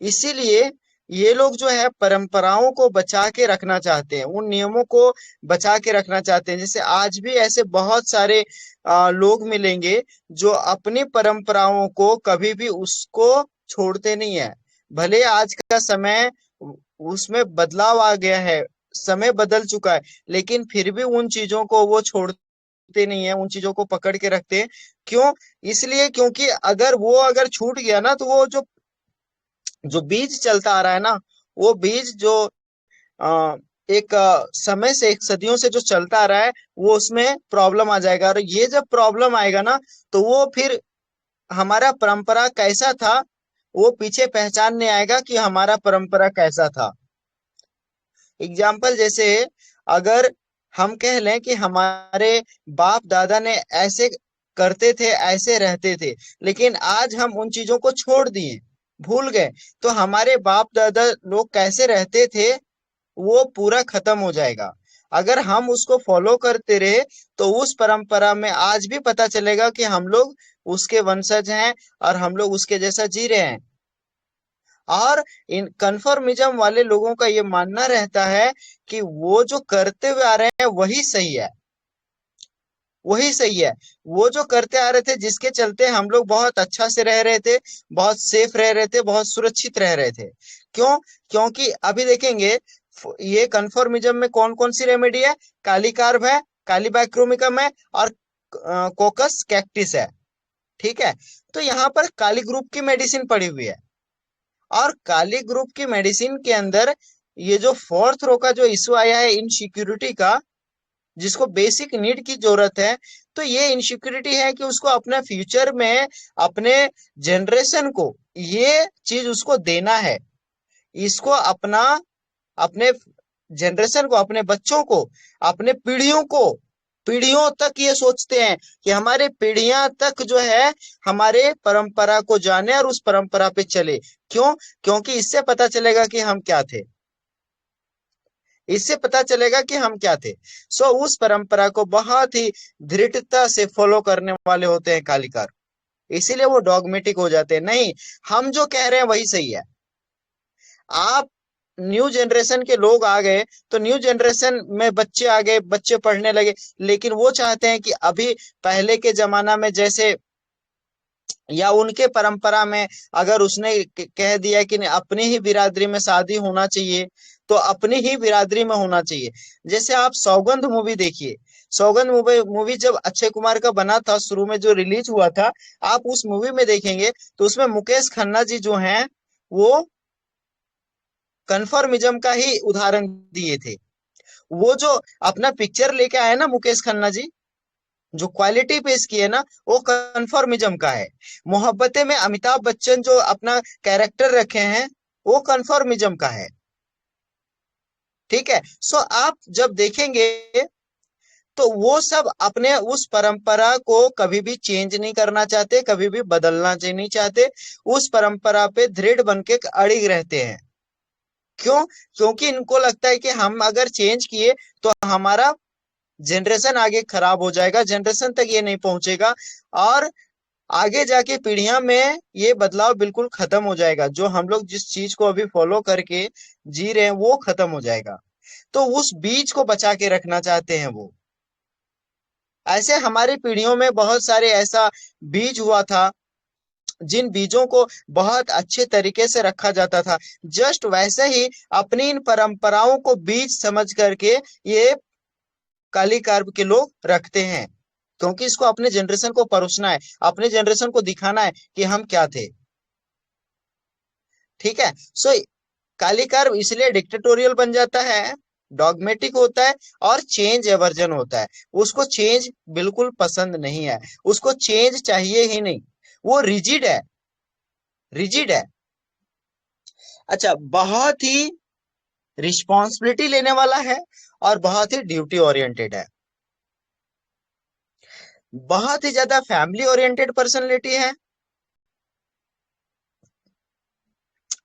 इसीलिए ये लोग जो है परंपराओं को बचा के रखना चाहते हैं, उन नियमों को बचा के रखना चाहते हैं। जैसे आज भी ऐसे बहुत सारे लोग मिलेंगे जो अपनी परंपराओं को कभी भी उसको छोड़ते नहीं है। भले आज का समय उसमें बदलाव आ गया है, समय बदल चुका है, लेकिन फिर भी उन चीजों को वो छोड़ते नहीं है, उन चीजों को पकड़ के रखते हैं। क्यों? इसलिए क्योंकि अगर छूट गया ना, तो वो जो बीज चलता आ रहा है ना, वो बीज जो एक समय से, एक सदियों से जो चलता आ रहा है, वो उसमें प्रॉब्लम आ जाएगा। और ये जब प्रॉब्लम आएगा ना, तो वो फिर हमारा परंपरा कैसा था वो पीछे पहचान नहीं आएगा कि हमारा परंपरा कैसा था। एग्जाम्पल जैसे, अगर हम कह लें कि हमारे बाप दादा ने ऐसे करते थे, ऐसे रहते थे, लेकिन आज हम उन चीजों को छोड़ दिए, भूल गए। तो हमारे बाप दादा लोग कैसे रहते थे वो पूरा खत्म हो जाएगा। अगर हम उसको फॉलो करते रहे तो उस परंपरा में आज भी पता चलेगा कि हम लोग उसके वंशज हैं और हम लोग उसके जैसा जी रहे हैं। और इन कन्फर्मिज्म वाले लोगों का ये मानना रहता है कि वो जो करते हुए आ रहे हैं वही सही है, वही सही है। वो जो करते आ रहे थे जिसके चलते हम लोग बहुत अच्छा से रह रहे थे, बहुत सेफ रह रहे थे, बहुत सुरक्षित रह रहे थे। क्यों? क्योंकि अभी देखेंगे ये कन्फर्मिज्म में कौन कौन सी रेमेडी है। काली कार्ब है, काली बाइक्रोमिकम है और कोकस कैक्टिस है। ठीक है, तो यहाँ पर काली ग्रुप की मेडिसिन पड़ी हुई है और काली ग्रुप की मेडिसिन के अंदर ये जो फोर्थ रो का जो इशू आया है इनसिक्योरिटी का, जिसको बेसिक नीड की जरूरत है, तो ये इनसिक्योरिटी है कि उसको अपने फ्यूचर में अपने जनरेशन को ये चीज उसको देना है। इसको अपना अपने जनरेशन को, अपने बच्चों को, अपने पीढ़ियों को, पीढ़ियों तक ये सोचते हैं कि हमारे पीढ़ियां तक जो है हमारे परंपरा को जाने और उस परंपरा पे चले। क्यों? क्योंकि इससे पता चलेगा कि हम क्या थे, इससे पता चलेगा कि हम क्या थे। सो उस परंपरा को बहुत ही दृढ़ता से फॉलो करने वाले होते हैं कालिकार, इसीलिए वो डॉगमेटिक हो जाते हैं। नहीं, हम जो कह रहे हैं वही सही है। आप न्यू जनरेशन के लोग आ गए तो न्यू जनरेशन में बच्चे आ गए, बच्चे पढ़ने लगे, लेकिन वो चाहते हैं कि अभी पहले के जमाना में जैसे या उनके परंपरा में अगर उसने कह दिया कि अपनी ही बिरादरी में शादी होना चाहिए तो अपनी ही बिरादरी में होना चाहिए। जैसे आप सौगंध मूवी देखिए, सौगंध मूवी जब अक्षय कुमार का बना था, शुरू में जो रिलीज हुआ था, आप उस मूवी में देखेंगे तो उसमें मुकेश खन्ना जी जो हैं वो कन्फर्मिज्म का ही उदाहरण दिए थे। वो जो अपना पिक्चर लेके आए ना मुकेश खन्ना जी, जो क्वालिटी पेश की है ना, वो कन्फर्मिज्म का है। मोहब्बतें में अमिताभ बच्चन जो अपना कैरेक्टर रखे हैं वो कन्फर्मिज्म का है। ठीक है, सो आप जब देखेंगे तो वो सब अपने उस परंपरा को कभी भी चेंज नहीं करना चाहते, कभी भी बदलना नहीं चाहते, उस परंपरा पे दृढ़ बन के अड़िग रहते हैं। क्यों? क्योंकि इनको लगता है कि हम अगर चेंज किए तो हमारा जनरेशन आगे खराब हो जाएगा, जनरेशन तक ये नहीं पहुंचेगा और आगे जाके पीढ़ियां में ये बदलाव बिल्कुल खत्म हो जाएगा। जो हम लोग जिस चीज को अभी फॉलो करके जी रहे हैं वो खत्म हो जाएगा। तो उस बीज को बचा के रखना चाहते हैं वो। ऐसे हमारी पीढ़ियों में बहुत सारे ऐसा बीज हुआ था जिन बीजों को बहुत अच्छे तरीके से रखा जाता था। जस्ट वैसे ही अपनी इन परंपराओं को बीज समझ करके ये काली कार्ब के लोग रखते हैं, क्योंकि इसको अपने जनरेशन को परोसना है, अपने जनरेशन को दिखाना है कि हम क्या थे। ठीक है, सो काली कार्ब इसलिए डिक्टेटोरियल बन जाता है, डॉगमेटिक होता है और चेंज एवर्जन होता है। उसको चेंज बिल्कुल पसंद नहीं है, उसको चेंज चाहिए ही नहीं, वो रिजिड है, रिजिड है। अच्छा, बहुत ही रिस्पॉन्सिबिलिटी लेने वाला है और बहुत ही ड्यूटी ओरिएंटेड है, बहुत ही ज्यादा फैमिली ओरिएंटेड पर्सनैलिटी है।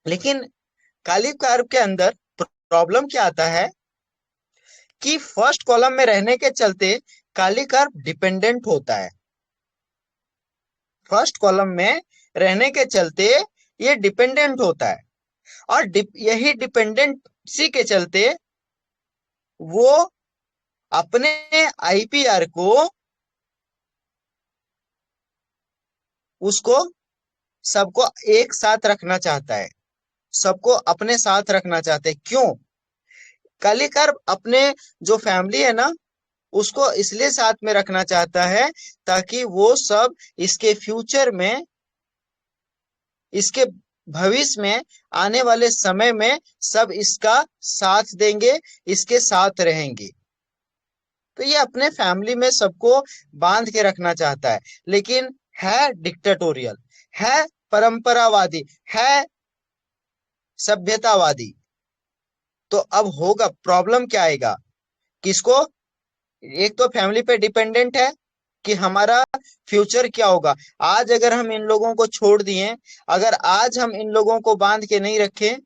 लेकिन काली कार्ब के अंदर प्रॉब्लम क्या आता है कि फर्स्ट कॉलम में रहने के चलते काली कार्ब डिपेंडेंट होता है। फर्स्ट कॉलम में रहने के चलते ये डिपेंडेंट होता है और यही डिपेंडेंसी के चलते वो अपने आईपीआर को उसको सबको एक साथ रखना चाहता है, सबको अपने साथ रखना चाहते हैं। क्यों? काली कार्ब अपने जो फैमिली है ना उसको इसलिए साथ में रखना चाहता है ताकि वो सब इसके फ्यूचर में, इसके भविष्य में, आने वाले समय में सब इसका साथ देंगे, इसके साथ रहेंगे। तो ये अपने फैमिली में सबको बांध के रखना चाहता है, लेकिन है डिक्टेटोरियल, है परंपरावादी, है सभ्यतावादी। तो अब होगा प्रॉब्लम क्या आएगा, किसको? एक तो फैमिली पे डिपेंडेंट है, कि हमारा फ्यूचर क्या होगा। आज अगर हम इन लोगों को छोड़ दिए, अगर आज हम इन लोगों को बांध के नहीं रखें,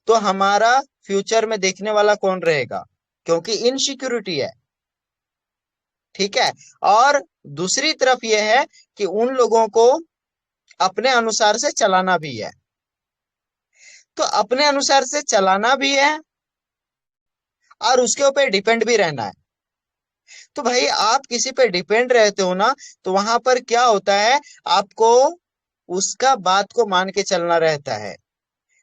तो हमारा फ्यूचर में देखने वाला कौन रहेगा, क्योंकि इनसिक्योरिटी है। ठीक है। और दूसरी तरफ यह है कि उन लोगों को अपने अनुसार से चलाना भी है। तो अपने अनुसार से चलाना भी है और उसके ऊपर डिपेंड भी रहना है। तो भाई आप किसी पे डिपेंड रहते हो ना, तो वहां पर क्या होता है, आपको उसका बात को मान के चलना रहता है,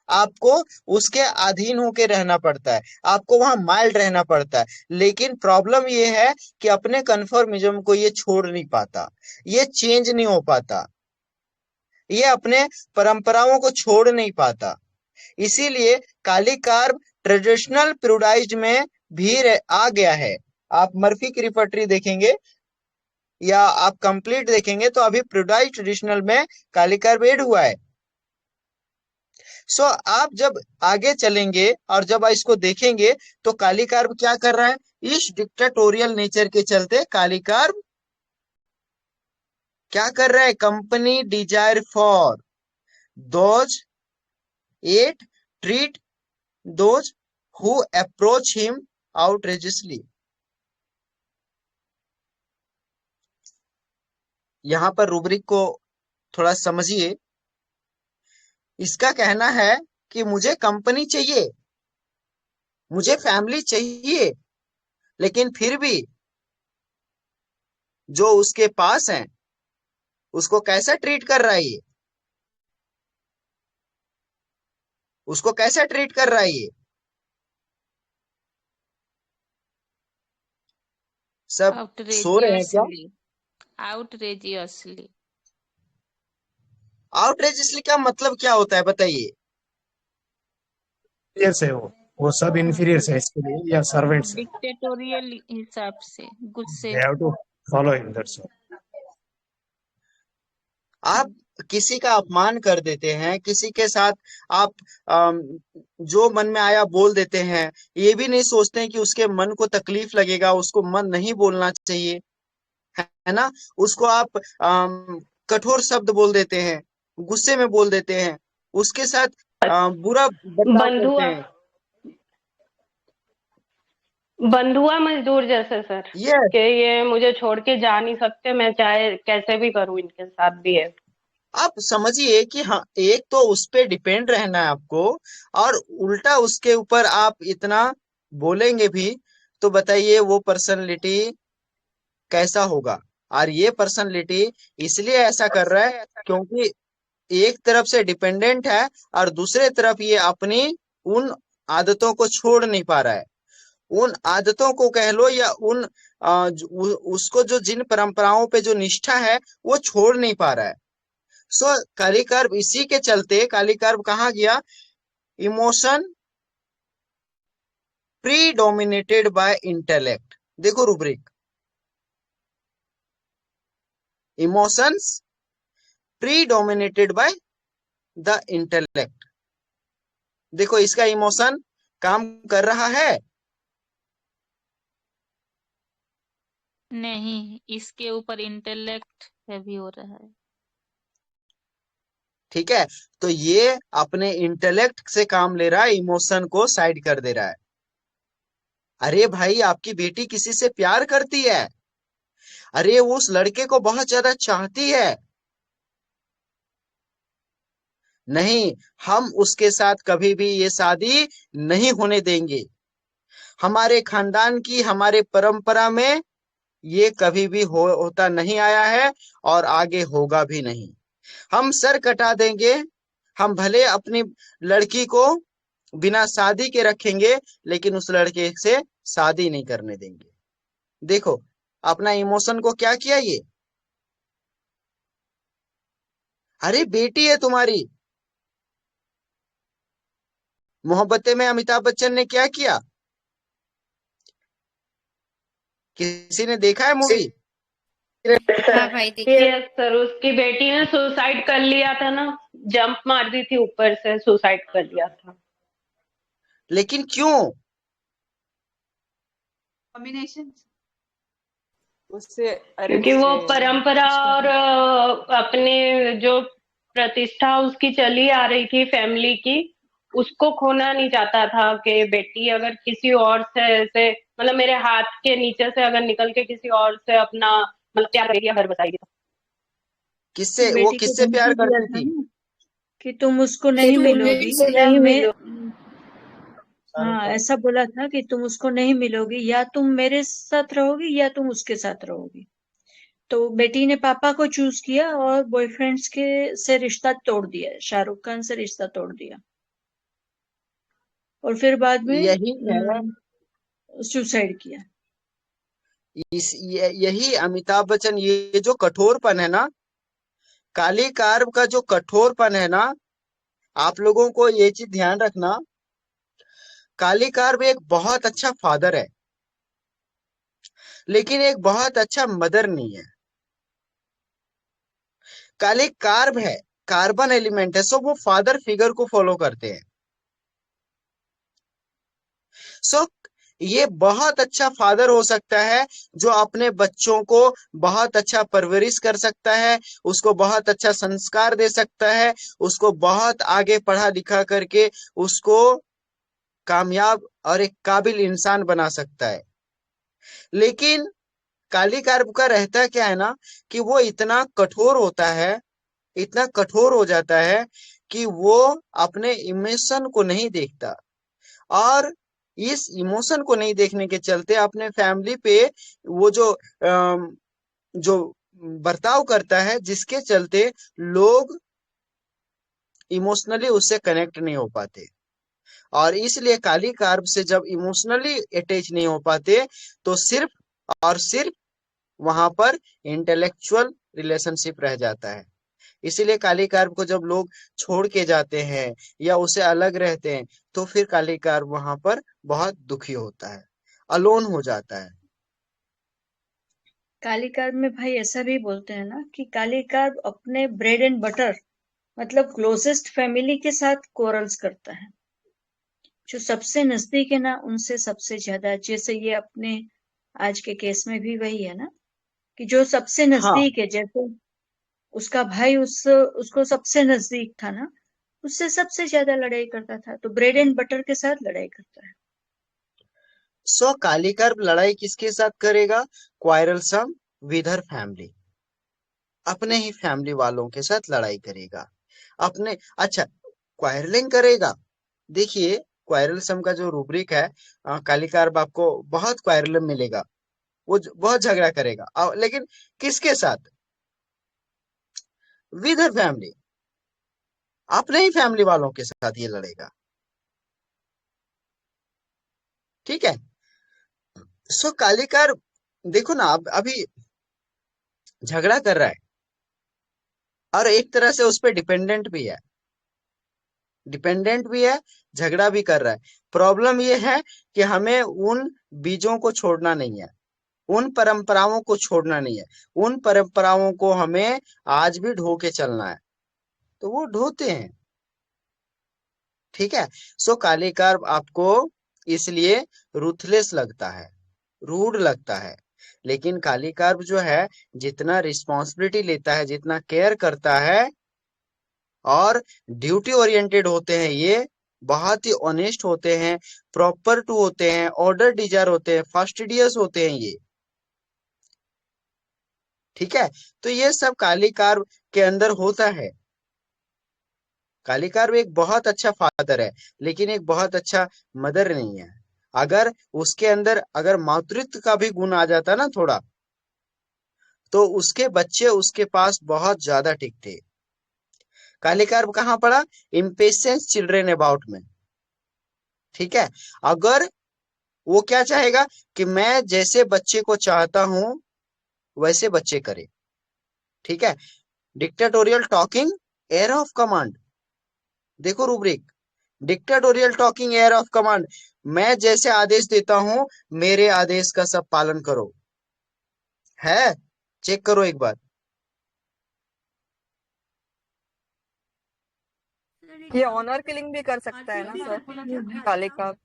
आपको उसके अधीन होके रहना पड़ता है, आपको वहां माइल्ड रहना पड़ता है। लेकिन प्रॉब्लम ये है कि अपने कन्फर्मिज्म को ये छोड़ नहीं पाता, ये चेंज नहीं हो पाता, ये अपने परंपराओं को छोड़ नहीं पाता। इसीलिए काली कार्ब ट्रेडिशनल प्यूराइज्ड में भी आ गया है। आप मर्फी की रिफैक्ट्री देखेंगे या आप कंप्लीट देखेंगे तो अभी प्यूराइज्ड ट्रेडिशनल में काली कार्ब ऐड हुआ है। सो आप जब आगे चलेंगे और जब इसको देखेंगे तो काली कार्ब क्या कर रहा है, इस डिक्टेटोरियल नेचर के चलते काली कार्ब क्या कर रहा है, company desire for those at treat those who approach him outrageously। यहां पर रूब्रिक को थोड़ा समझिए। इसका कहना है कि मुझे कंपनी चाहिए, मुझे फैमिली चाहिए, लेकिन फिर भी जो उसके पास है उसको कैसा ट्रीट कर रहा है, ये उसको कैसा ट्रीट कर रहा है, ये सब सो रहे हैं क्या? आउटरेजियसली आउटरेजियसली आउटरेजियसली का मतलब क्या होता है बताइए? इंफीरियर्स है वो सब इंफीरियर्स है इसके लिए या सर्वेंट्स है। डिक्टेटोरियल हिसाब से गुस्से they have to follow him, that's all. आप किसी का अपमान कर देते हैं, किसी के साथ आप जो मन में आया बोल देते हैं, ये भी नहीं सोचते हैं कि उसके मन को तकलीफ लगेगा, उसको मन नहीं बोलना चाहिए, है ना। उसको आप कठोर शब्द बोल देते हैं, गुस्से में बोल देते हैं, उसके साथ बुरा बर्ताव करते बंधुआ हैं। बंधुआ मजदूर जैसे सर, यस, कि ये मुझे छोड़ के जा नहीं सकते, मैं चाहे कैसे भी करूं इनके साथ भी है। आप समझिए कि हाँ, एक तो उस पे डिपेंड रहना है आपको, और उल्टा उसके ऊपर आप इतना बोलेंगे भी, तो बताइए वो पर्सनैलिटी कैसा होगा। और ये पर्सनैलिटी इसलिए ऐसा कर रहा है क्योंकि एक तरफ से डिपेंडेंट है और दूसरे तरफ ये अपनी उन आदतों को छोड़ नहीं पा रहा है। उन आदतों को कह लो या उन उसको जो जिन परंपराओं पे जो निष्ठा है वो छोड़ नहीं पा रहा है। सो काली कर्व इसी के चलते काली कर्व कहाँ गया, इमोशन प्रीडोमिनेटेड बाय इंटेलेक्ट। देखो rubric, emotions predominated by the intellect. देखो इसका इमोशन काम कर रहा है, नहीं, इसके ऊपर इंटेलेक्ट हैवी हो रहा है। ठीक है। तो ये अपने इंटेलेक्ट से काम ले रहा है, इमोशन को साइड कर दे रहा है। अरे भाई, आपकी बेटी किसी से प्यार करती है, अरे वो उस लड़के को बहुत ज्यादा चाहती है, नहीं, हम उसके साथ कभी भी ये शादी नहीं होने देंगे। हमारे खानदान की, हमारे परंपरा में ये कभी भी होता नहीं आया है और आगे होगा भी नहीं। हम सर कटा देंगे, हम भले अपनी लड़की को बिना शादी के रखेंगे, लेकिन उस लड़के से शादी नहीं करने देंगे। देखो अपना इमोशन को क्या किया ये। अरे बेटी है तुम्हारी। मोहब्बतें में अमिताभ बच्चन ने क्या किया, किसी ने देखा है मूवी? हाँ भाई देखिए, यस सर, उसकी बेटी ने सुसाइड कर लिया था ना, जंप मार दी थी ऊपर से, सुसाइड कर लिया था। लेकिन क्यों? कॉम्बिनेशन उससे अरे क्योंकि वो उससे परंपरा और अपने जो प्रतिष्ठा उसकी चली आ रही थी फैमिली की, उसको खोना नहीं चाहता था कि बेटी अगर किसी और से ऐसे मतलब मेरे हाथ के नीचे से अगर निकल के किसी और से अपना मतलब प्यार करेगी या घर बसाएगी तो किससे, वो बेटी को किससे प्यार धमकी दिया करती था थी? ना कि तुम उसको कि नहीं तुम मिलोगी मुझसे या नहीं मैं, मिलो। हाँ ऐसा बोला था कि तुम उसको नहीं मिलोगी, या तुम मेरे साथ रहोगी या तुम उसके साथ रहोगी। तो बेटी ने पापा को चूज किया और बॉयफ्रेंड्स के से रिश्ता तोड़ दिया, शाहरुख खान से रिश्ता तोड़ दिया, और फिर बाद यही है, में सुसाइड किया। यही अमिताभ बच्चन, ये जो कठोरपन है ना, काली कार का जो कठोरपन है ना, आप लोगों को ये चीज ध्यान रखना, काली कार भी एक बहुत अच्छा फादर है, लेकिन एक बहुत अच्छा मदर नहीं है। काली कार्ब है, कार्बन एलिमेंट है, सो वो फादर फिगर को फॉलो करते हैं। सो ये बहुत अच्छा फादर हो सकता है जो अपने बच्चों को बहुत अच्छा परवरिश कर सकता है, उसको बहुत अच्छा संस्कार दे सकता है, उसको बहुत आगे पढ़ा लिखा करके उसको कामयाब और एक काबिल इंसान बना सकता है। लेकिन काली कार्ब का रहता क्या है ना, कि वो इतना कठोर होता है, इतना कठोर हो जाता है कि वो अपने इमोशन को नहीं देखता, और इस इमोशन को नहीं देखने के चलते अपने फैमिली पे वो जो बर्ताव करता है, जिसके चलते लोग इमोशनली उससे कनेक्ट नहीं हो पाते। और इसलिए काली कार्ब से जब इमोशनली अटैच नहीं हो पाते, तो सिर्फ और सिर्फ वहां पर इंटेलेक्चुअल रिलेशनशिप रह जाता है। इसीलिए काली कार्ब को जब लोग छोड़ के जाते हैं या उसे अलग रहते हैं, तो फिर काली कार्ब वहां पर बहुत दुखी होता है, अलोन हो जाता है। काली कार्ब में भाई ऐसा भी बोलते हैं ना कि काली कार्ब अपने ब्रेड एंड बटर मतलब क्लोजेस्ट फैमिली के साथ कोरल्स करता है, जो सबसे नजदीक है ना उनसे सबसे ज्यादा। जैसे ये अपने आज के केस में भी वही है ना, कि जो सबसे हाँ, नजदीक है, जैसे उसका भाई उसको सबसे नजदीक था ना, उससे सबसे ज्यादा लड़ाई करता था, तो ब्रेड एंड बटर के साथ लड़ाई करता है। सो काली कार्ब लड़ाई किसके साथ करेगा? क्वारलसम विद हर फैमिली, अपने ही फैमिली वालों के साथ लड़ाई करेगा। अपने, अच्छा, क्वारलिंग करेगा। देखिए, क्वारलसम का जो रूब्रिक है, काली कार्ब आपको बहुत क्वारलम मिलेगा, वो बहुत झगड़ा करेगा, लेकिन किसके साथ? विद हर फैमिली, अपने ही फैमिली वालों के साथ ये लड़ेगा। ठीक है। सो कालिकार, देखो ना, अब अभी झगड़ा कर रहा है और एक तरह से उस पर डिपेंडेंट भी है, झगड़ा भी कर रहा है। प्रॉब्लम ये है कि हमें उन बीजों को छोड़ना नहीं है, उन परंपराओं को छोड़ना नहीं है, उन परंपराओं को हमें आज भी ढो के चलना है, तो वो ढोते हैं। ठीक है। सो कालिकार आपको इसलिए रूथलेस लगता है, रूड लगता है, लेकिन काली कार्ब जो है, जितना रिस्पॉन्सिबिलिटी लेता है, जितना केयर करता है, और ड्यूटी ओरिएंटेड होते हैं ये, बहुत ही ऑनेस्ट होते हैं, प्रॉपर टू होते हैं, ऑर्डर डिजायर होते हैं, फास्टिडियस होते हैं ये। ठीक है। तो ये सब काली कार्ब के अंदर होता है। काली कार्ब एक बहुत अच्छा फादर है, लेकिन एक बहुत अच्छा मदर नहीं है। अगर उसके अंदर अगर मातृत्व का भी गुण आ जाता ना थोड़ा, तो उसके बच्चे उसके पास बहुत ज्यादा टिकते। काली कार्ब कहाँ पड़ा? इम्पेशेंस चिल्ड्रेन अबाउट में। ठीक है। अगर वो क्या चाहेगा कि मैं जैसे बच्चे को चाहता हूं वैसे बच्चे करे। ठीक है। Dictatorial talking, air of command. देखो rubric, dictatorial talking, air of command, मैं जैसे आदेश देता हूं मेरे आदेश का सब पालन करो। है, चेक करो एक बार। ये ऑनर किलिंग भी कर सकता है ना sir, kali carb?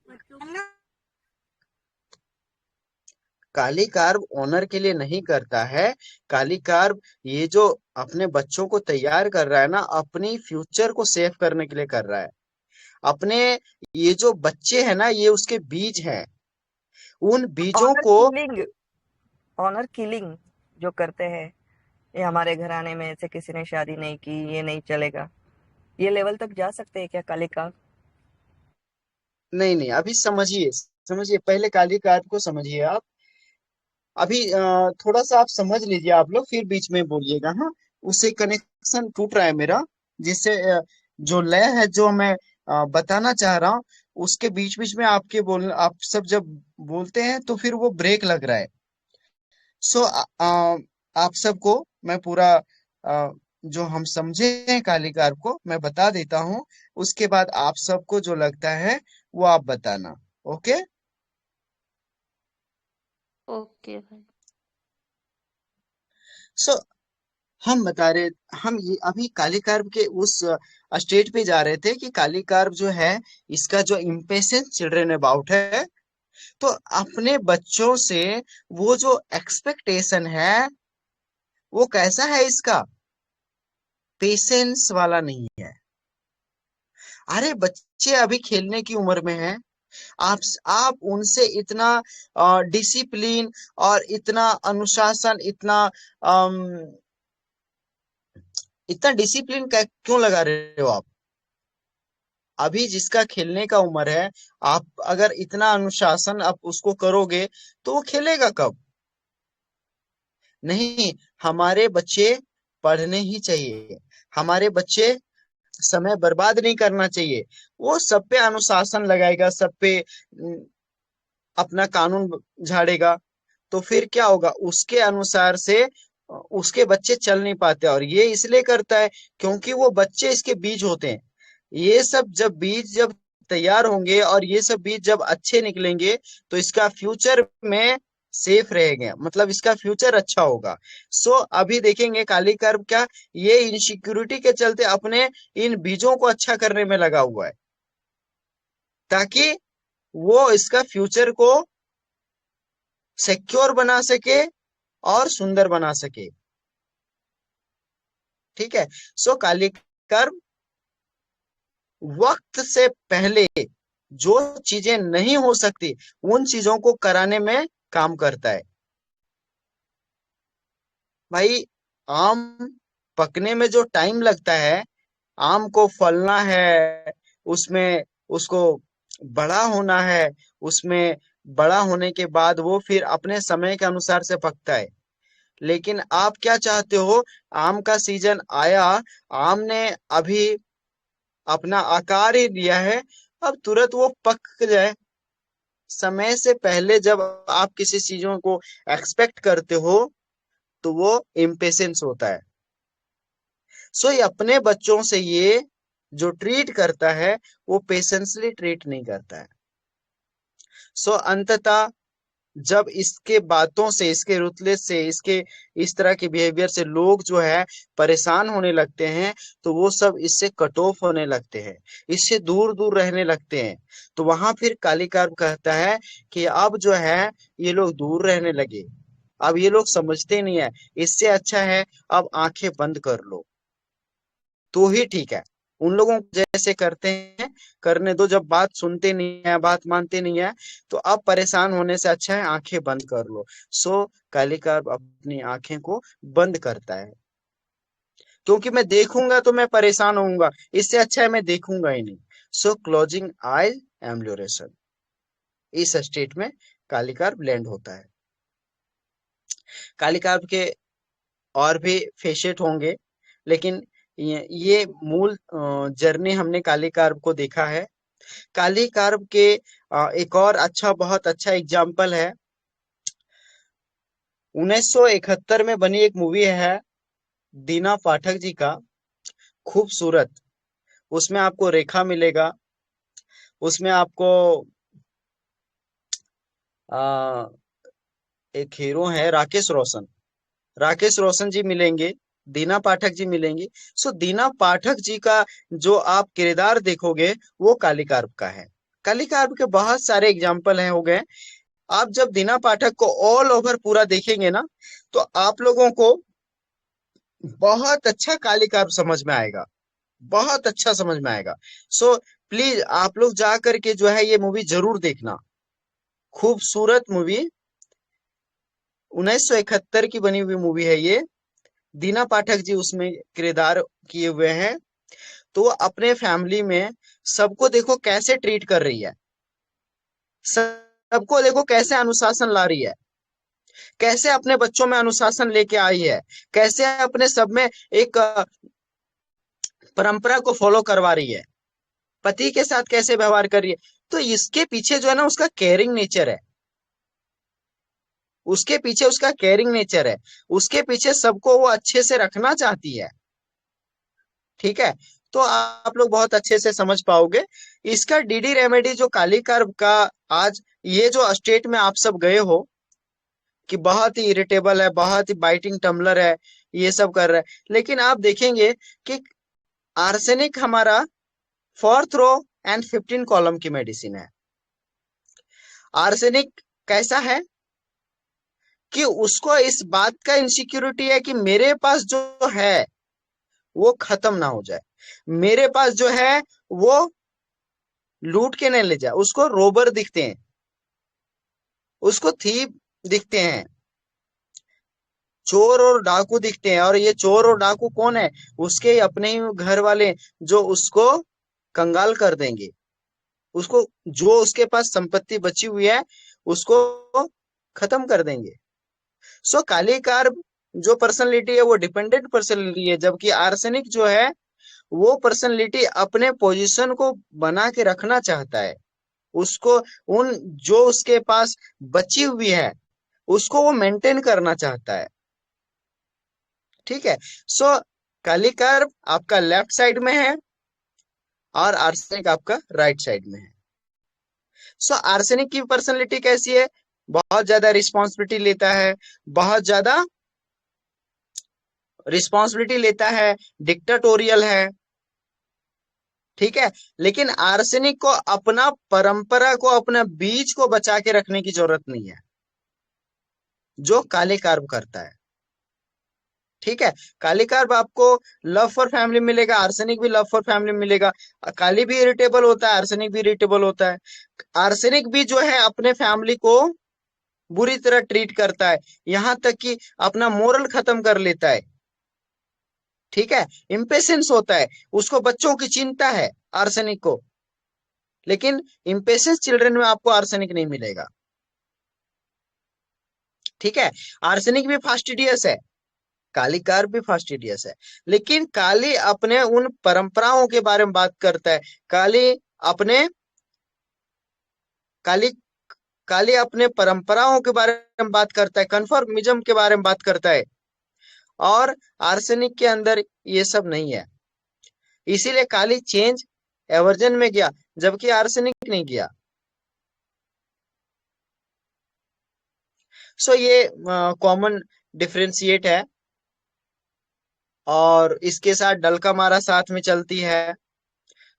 Kali carb owner के लिए नहीं करता है। काली कार्ब ये जो अपने बच्चों को तैयार कर रहा है ना, अपनी फ्यूचर को सेव करने के लिए कर रहा है। अपने ये जो बच्चे हैं ना, ये उसके बीज हैं। उन बीजों ऑनर को किलिंग, ऑनर किलिंग जो करते हैं, ये हमारे घराने में से किसी ने शादी नहीं की, ये नहीं चलेगा, ये लेवल तक जा सकते हैं क्या काली कार्ब? नहीं नहीं, अभी समझिए समझिए, पहले काली कार्ब को समझिए आप। अभी थोड़ा सा आप समझ लीजिए आप लोग, फिर बीच में बोलिएगा। हाँ, उससे कनेक्शन टूट रहा है मेरा, जिससे जो लय है जो मैं बताना चाह रहा हूँ, उसके बीच बीच में आपके बोल आप सब जब बोलते हैं तो फिर वो ब्रेक लग रहा है। सो आप सबको मैं पूरा जो हम समझे हैं काली कार्ब को मैं बता देता हूँ। उसके बाद आप सबको जो लगता है वो आप बताना। ओके। ओके भाई। सो हम बता रहे, हम ये अभी काली कार्ब के उस स्टेट पे जा रहे थे कि काली कार्ब जो है, इसका जो इम्पेशेंस चिल्ड्रन अबाउट है, तो अपने बच्चों से वो जो एक्सपेक्टेशन है वो कैसा है, इसका पेशेंस वाला नहीं है। अरे बच्चे अभी खेलने की उम्र में हैं, आप उनसे इतना डिसिप्लिन और इतना अनुशासन, इतना डिसिप्लिन क्यों लगा रहे हो आप? अभी जिसका खेलने का उम्र है, आप अगर इतना अनुशासन आप उसको करोगे तो वो खेलेगा कब? नहीं, हमारे बच्चे पढ़ने ही चाहिए। हमारे बच्चे समय बर्बाद नहीं करना चाहिए। वो सब पे अनुशासन लगाएगा, सब पे अपना कानून झाड़ेगा, तो फिर क्या होगा, उसके अनुसार से उसके बच्चे चल नहीं पाते। और ये इसलिए करता है क्योंकि वो बच्चे इसके बीज होते हैं। ये सब जब बीज जब तैयार होंगे और ये सब बीज जब अच्छे निकलेंगे तो इसका फ्यूचर में सेफ रहेगा, मतलब इसका फ्यूचर अच्छा होगा। सो अभी देखेंगे काली कर्व क्या, ये इनसिक्योरिटी के चलते अपने इन बीजों को अच्छा करने में लगा हुआ है, ताकि वो इसका फ्यूचर को सिक्योर बना सके और सुंदर बना सके। ठीक है। सो काली कर्म वक्त से पहले जो चीजें नहीं हो सकती उन चीजों को कराने में काम करता है। भाई, आम पकने में जो टाइम लगता है, आम को फलना है, उसमें उसको बड़ा होना है, उसमें बड़ा होने के बाद वो फिर अपने समय के अनुसार से पकता है। लेकिन आप क्या चाहते हो, आम का सीजन आया, आम ने अभी अपना आकार ही लिया है, अब तुरंत वो पक जाए। समय से पहले जब आप किसी चीजों को एक्सपेक्ट करते हो तो वो इम्पेशेंस होता है। सो ये अपने बच्चों से ये जो ट्रीट करता है वो पेशेंसली ट्रीट नहीं करता है। सो अंततः जब इसके बातों से, इसके रुतलेस से, इसके इस तरह के बिहेवियर से लोग जो है परेशान होने लगते हैं, तो वो सब इससे कट ऑफ होने लगते हैं, इससे दूर दूर रहने लगते हैं। तो वहां फिर कालिकार कहता है कि अब जो है ये लोग दूर रहने लगे, अब ये लोग समझते नहीं है, इससे अच्छा है अब आंखें बंद कर लो तो ही ठीक है। उन लोगों को जैसे करते हैं करने दो, जब बात सुनते नहीं है, बात मानते नहीं है, तो अब परेशान होने से अच्छा है आंखें बंद कर लो। सो कालिकार अपनी आंखें को बंद करता है, क्योंकि मैं देखूंगा तो मैं परेशान होऊंगा, इससे अच्छा है मैं देखूंगा ही नहीं। सो क्लोजिंग आई एम्ब्ल्यूरेशन, इस स्टेट में कालिकार ब्लेंड होता है। कालिकार के और भी फेसेट होंगे, लेकिन ये मूल जर्नी हमने काली कार्ब को देखा है। काली कार्ब के एक और बहुत अच्छा एग्जाम्पल है, 1971 में बनी एक मूवी है दीना पाठक जी का, खूबसूरत। उसमें आपको रेखा मिलेगा, उसमें आपको एक हीरो है राकेश रोशन जी मिलेंगे, दीना पाठक जी मिलेंगी। सो दीना पाठक जी का जो आप किरदार देखोगे वो कालिकार्ब का है। कालिकार्ब के बहुत सारे एग्जाम्पल हैं हो गए। आप जब दीना पाठक को ऑल ओवर पूरा देखेंगे ना, तो आप लोगों को बहुत अच्छा कालिकार समझ में आएगा, बहुत अच्छा समझ में आएगा। सो प्लीज आप लोग जा करके जो है ये मूवी जरूर देखना। खूबसूरत मूवी, 1971 की बनी हुई मूवी है ये। दीना पाठक जी उसमें किरदार किए हुए हैं। तो वो अपने फैमिली में सबको देखो कैसे ट्रीट कर रही है, सबको देखो कैसे अनुशासन ला रही है, कैसे अपने बच्चों में अनुशासन लेके आई है, कैसे अपने सब में एक परंपरा को फॉलो करवा रही है, पति के साथ कैसे व्यवहार कर रही है। तो इसके पीछे जो है ना उसका केयरिंग नेचर है, उसके पीछे उसका केयरिंग नेचर है, उसके पीछे सबको वो अच्छे से रखना चाहती है। ठीक है, तो आप लोग बहुत अच्छे से समझ पाओगे। इसका डीडी रेमेडी जो कालीकार का, आज ये जो स्टेट में आप सब गए हो कि बहुत ही इरिटेबल है, बहुत ही बाइटिंग टम्बलर है, ये सब कर रहा है, लेकिन आप देखेंगे कि आर्सेनिक हमारा 4th रो एंड 15 कॉलम की मेडिसिन है। आर्सेनिक कैसा है कि उसको इस बात का इनसिक्योरिटी है कि मेरे पास जो है वो खत्म ना हो जाए, मेरे पास जो है वो लूट के नहीं ले जाए। उसको रोबर दिखते हैं, उसको थीप दिखते हैं, चोर और डाकू दिखते हैं। और ये चोर और डाकू कौन है? उसके अपने ही घर वाले, जो उसको कंगाल कर देंगे, उसको जो उसके पास संपत्ति बची हुई है उसको खत्म कर देंगे। सो कालीकार जो पर्सनैलिटी है वो डिपेंडेंट पर्सनैलिटी है, जबकि आर्सेनिक जो है वो पर्सनैलिटी अपने पोजीशन को बना के रखना चाहता है, उसको उन जो उसके पास बची हुई है उसको वो मेंटेन करना चाहता है। ठीक है, सो कालीकार आपका लेफ्ट साइड में है और आर्सेनिक आपका राइट साइड में है। सो आर्सेनिक की पर्सनैलिटी कैसी है? बहुत ज्यादा रिस्पॉन्सिबिलिटी लेता है, बहुत ज्यादा रिस्पॉन्सिबिलिटी लेता है, डिक्टेटोरियल है। ठीक है, लेकिन आर्सेनिक को अपना परंपरा को, अपना बीज को बचा के रखने की जरूरत नहीं है, जो काले कार्ब करता है। ठीक है, काली कार्ब आपको लव फॉर फैमिली मिलेगा, आर्सेनिक भी लव फॉर फैमिली मिलेगा। काली भी इरिटेबल होता है, आर्सेनिक भी इरिटेबल होता है। आर्सेनिक भी जो है अपने फैमिली को बुरी तरह ट्रीट करता है, यहां तक कि अपना मोरल खत्म कर लेता है। ठीक है, इम्पेशेंस होता है, उसको बच्चों की चिंता है आर्सेनिक को, लेकिन इम्पेशेंस चिल्ड्रन में आपको आर्सेनिक नहीं मिलेगा। ठीक है, आर्सेनिक भी फास्टिडियस है, काली कार्ब भी फास्टिडियस है, लेकिन काली अपने उन परंपराओं के बारे में बात करता है। काली काली अपने परंपराओं के बारे में बात करता है, कन्फर्मिज्म के बारे में बात करता है, और आर्सेनिक के अंदर ये सब नहीं है। इसीलिए काली चेंज एवर्जन में गया, जबकि आर्सेनिक नहीं गया। सो ये कॉमन डिफरेंशिएट है, और इसके साथ डलका मारा साथ में चलती है।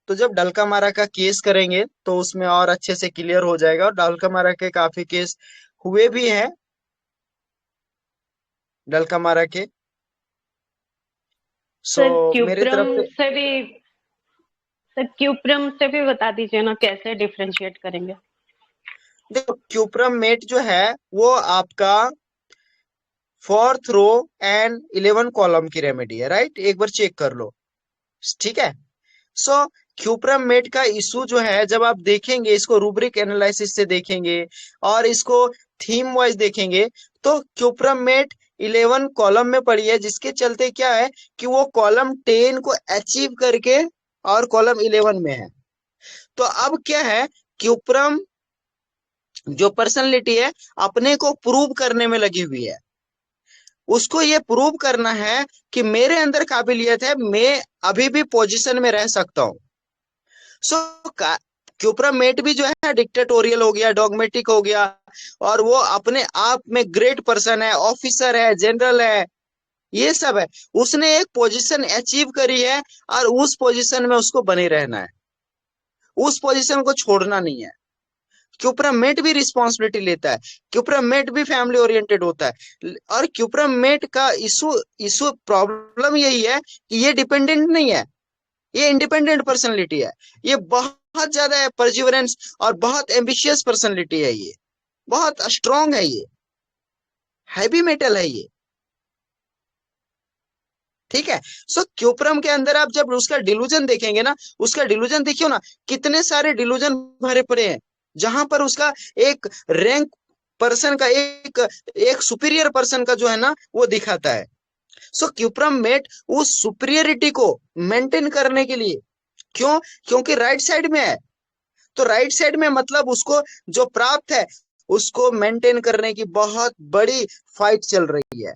तो जब डलका मारा का केस करेंगे तो उसमें और अच्छे से क्लियर हो जाएगा, और डलका मारा के काफी केस हुए भी हैं डलका मारा के। सर मेरी तरफ क्यूप्रम से से भी सर क्यूप्रम से भी बता दीजिए ना, कैसे डिफरेंशिएट करेंगे? देखो, क्यूप्रम मेट जो है वो आपका 4th रो एंड 11 कॉलम की रेमेडी है, राइट? एक बार चेक कर लो। ठीक है, सो क्यूप्रम मेट का इशू जो है, जब आप देखेंगे इसको रूब्रिक एनालिसिस से देखेंगे और इसको थीम वाइज देखेंगे, तो क्यूप्रम मेट 11 कॉलम में पड़ी है, जिसके चलते क्या है कि वो कॉलम 10 को अचीव करके और कॉलम 11 में है। तो अब क्या है, क्यूप्रम जो पर्सनैलिटी है अपने को प्रूव करने में लगी हुई है, उसको ये प्रूव करना है कि मेरे अंदर काबिलियत है, मैं अभी भी पोजीशन में रह सकता हूं। सो क्यूप्रम मेट भी जो है डिक्टेटोरियल हो गया, डॉगमेटिक हो गया, और वो अपने आप में ग्रेट पर्सन है, ऑफिसर है, जनरल है, ये सब है। उसने एक पोजीशन अचीव करी है और उस पोजीशन में उसको बने रहना है, उस पोजीशन को छोड़ना नहीं है। क्यूप्रामेट भी रिस्पॉन्सिबिलिटी लेता है, क्यूप्रामेट भी फैमिली ओरिएंटेड होता है। और क्यूप्रामेट का इशू इशू प्रॉब्लम यही है कि ये डिपेंडेंट नहीं है, ये इंडिपेंडेंट पर्सनैलिटी है। ये बहुत ज्यादा परजिवरेंस और बहुत एम्बिशियस पर्सनैलिटी है, ये बहुत स्ट्रांग है, ये हैवी मेटल है ये, ठीक है। सो क्यूप्रम के अंदर आप जब उसका डिलूजन देखेंगे ना, उसका डिलूजन देखियो ना, कितने सारे डिलूजन भरे पड़े हैं, जहां पर उसका एक रैंक पर्सन का एक एक सुपीरियर पर्सन का जो है ना वो दिखाता है। सो क्यूप्रम मेट उस सुपीरियरिटी को मेंटेन करने के लिए, क्यों? क्योंकि राइट साइड में है, तो राइट साइड में मतलब उसको जो प्राप्त है उसको मेंटेन करने की बहुत बड़ी फाइट चल रही है,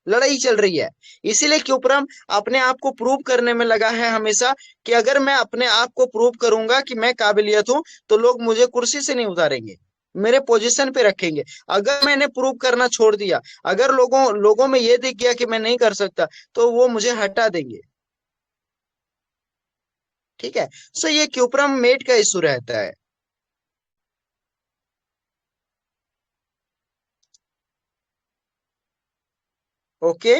लड़ाई चल रही है। इसीलिए क्यूप्रम अपने आप को प्रूव करने में लगा है हमेशा कि अगर मैं अपने आप को प्रूव करूंगा कि मैं काबिलियत हूं तो लोग मुझे कुर्सी से नहीं उतारेंगे, मेरे पोजीशन पे रखेंगे। अगर मैंने प्रूव करना छोड़ दिया, अगर लोगों में ये दिख गया कि मैं नहीं कर सकता, तो वो मुझे हटा देंगे, ठीक है। सो ये क्यूप्रम मेट का इशू रहता है। ओके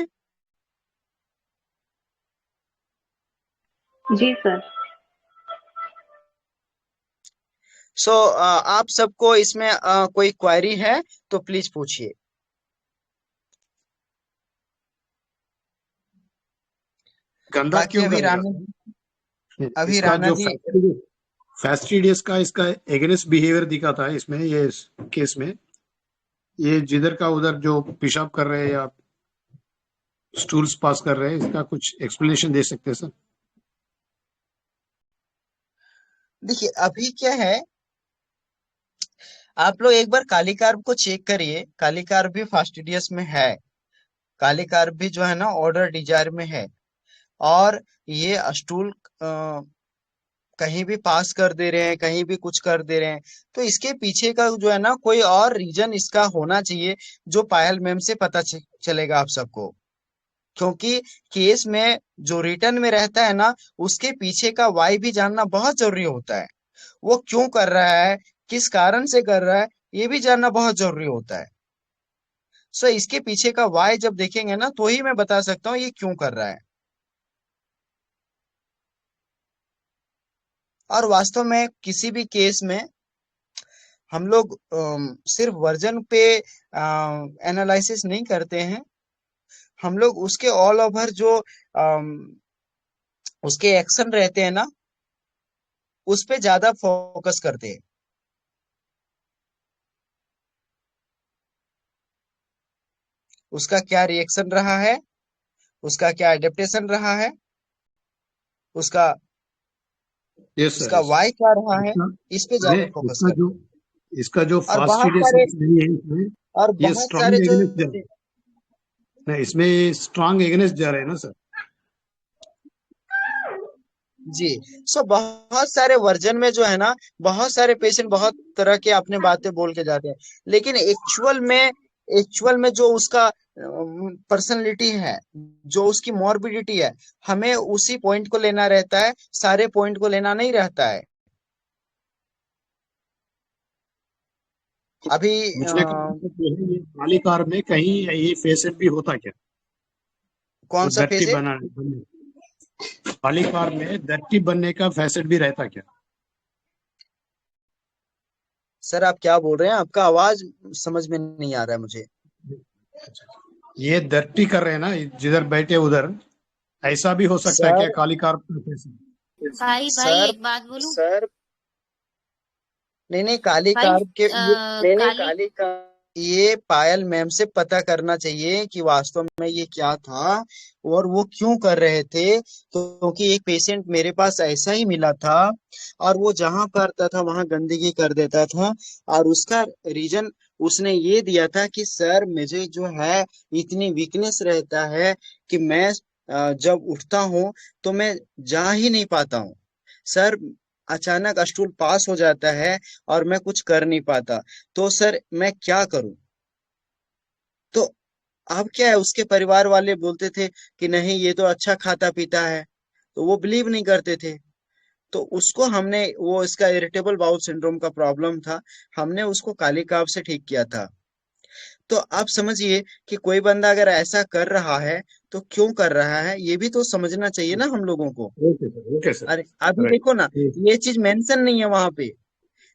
जी सर। सो आप सबको इसमें कोई क्वेरी है तो प्लीज पूछिए। गंदा बाकी क्यों अभी करेगा? अभी इसका राणा जो जी, फैस्टिडियस का इसका एगेंस्ट बिहेवियर दिखाता है इसमें, ये केस में, ये जिधर का उधर जो पेशाब कर रहे हैं या स्टूल्स पास कर रहे हैं, इसका कुछ एक्सप्लेनेशन दे सकते हैं सर? देखिए अभी क्या है, आप लोग एक बार काली कार्ब को चेक करिए। काली कार्ब भी फास्टिडियस में है, काली कार्ब भी जो है ना ऑर्डर डिजायर में है, और ये स्टूल कहीं भी पास कर दे रहे हैं, कहीं भी कुछ कर दे रहे हैं। तो इसके पीछे का जो है ना कोई और रीजन इसका होना चाहिए, जो पायल मैम से पता चलेगा आप सबको। क्योंकि केस में जो रिटर्न में रहता है ना, उसके पीछे का वाई भी जानना बहुत जरूरी होता है। वो क्यों कर रहा है, किस कारण से कर रहा है, ये भी जानना बहुत जरूरी होता है। सो इसके पीछे का वाई जब देखेंगे ना, तो ही मैं बता सकता हूँ ये क्यों कर रहा है। और वास्तव में किसी भी केस में हम लोग सिर्फ वर्जन पे एनालिसिस नहीं करते हैं, हम लोग उसके ऑल ओवर जो अम, उसके एक्शन रहते हैं ना, उस पे ज्यादा फोकस करते हैं। उसका क्या रिएक्शन रहा है, उसका क्या एडेप्टेशन रहा है, उसका यस उसका सर। वाई क्या रहा है, इसका इस पे ज्यादा फोकस करते इसका जो हैं। और बहुत सारे फास्टिडियस नहीं है इसमें, और ये बहुत स्ट्रांग सारे जो एगेंस्ट जा रहा है। नहीं, इसमें स्ट्रांग एगेंस्ट जा रहे हैं ना सर? जी। सो बहुत सारे वर्जन में जो है ना, बहुत सारे पेशेंट बहुत तरह के अपने बातें बोल के जाते हैं, लेकिन एक्चुअल में जो उसका पर्सनैलिटी है, जो उसकी मॉर्बिडिटी है, हमें उसी पॉइंट को लेना रहता है, सारे पॉइंट को लेना नहीं रहता है। अभी पूछने का मतलब ये है, ये काली कार में कहीं ये फेसेट भी होता क्या? कौन वो सा दर्टी फेजेट? काली कार में दर्टी बनने का फैसेट भी रहता क्या? सर आप क्या बोल रहे हैं? आपका आवाज समझ में नहीं आ रहा है मुझे। ये दर्टी कर रहे हैं ना जिधर बैठे उधर, ऐसा भी हो सकता है क्या सर काली कार का फैसेट? भाई सर एक बात बोलूं? नहीं काली भाई कार के काली ये पायल मैम से पता करना चाहिए कि वास्तव में ये क्या था और वो क्यों कर रहे थे। क्योंकि एक पेशेंट मेरे पास ऐसा ही मिला था, और वो जहां करता था वहां गंदगी कर देता था, और उसका रीजन उसने ये दिया था कि सर मुझे जो है इतनी वीकनेस रहता है कि मैं जब उठता हूँ तो मैं जा ही नहीं पाता हूँ सर, अचानक स्टूल पास हो जाता है और मैं कुछ कर नहीं पाता, तो सर मैं क्या करूं। तो अब क्या है, उसके परिवार वाले बोलते थे कि नहीं ये तो अच्छा खाता पीता है, तो वो बिलीव नहीं करते थे। तो उसको हमने, वो इसका इरिटेबल बाउल सिंड्रोम का प्रॉब्लम था, हमने उसको काली काव से ठीक किया था। तो आप समझिए कि कोई बंदा अगर ऐसा कर रहा है तो क्यों कर रहा है, ये भी तो समझना चाहिए ना हम लोगों को। Okay sir. अरे अभी राइट। देखो ना, ये चीज मेंशन नहीं है वहां पे,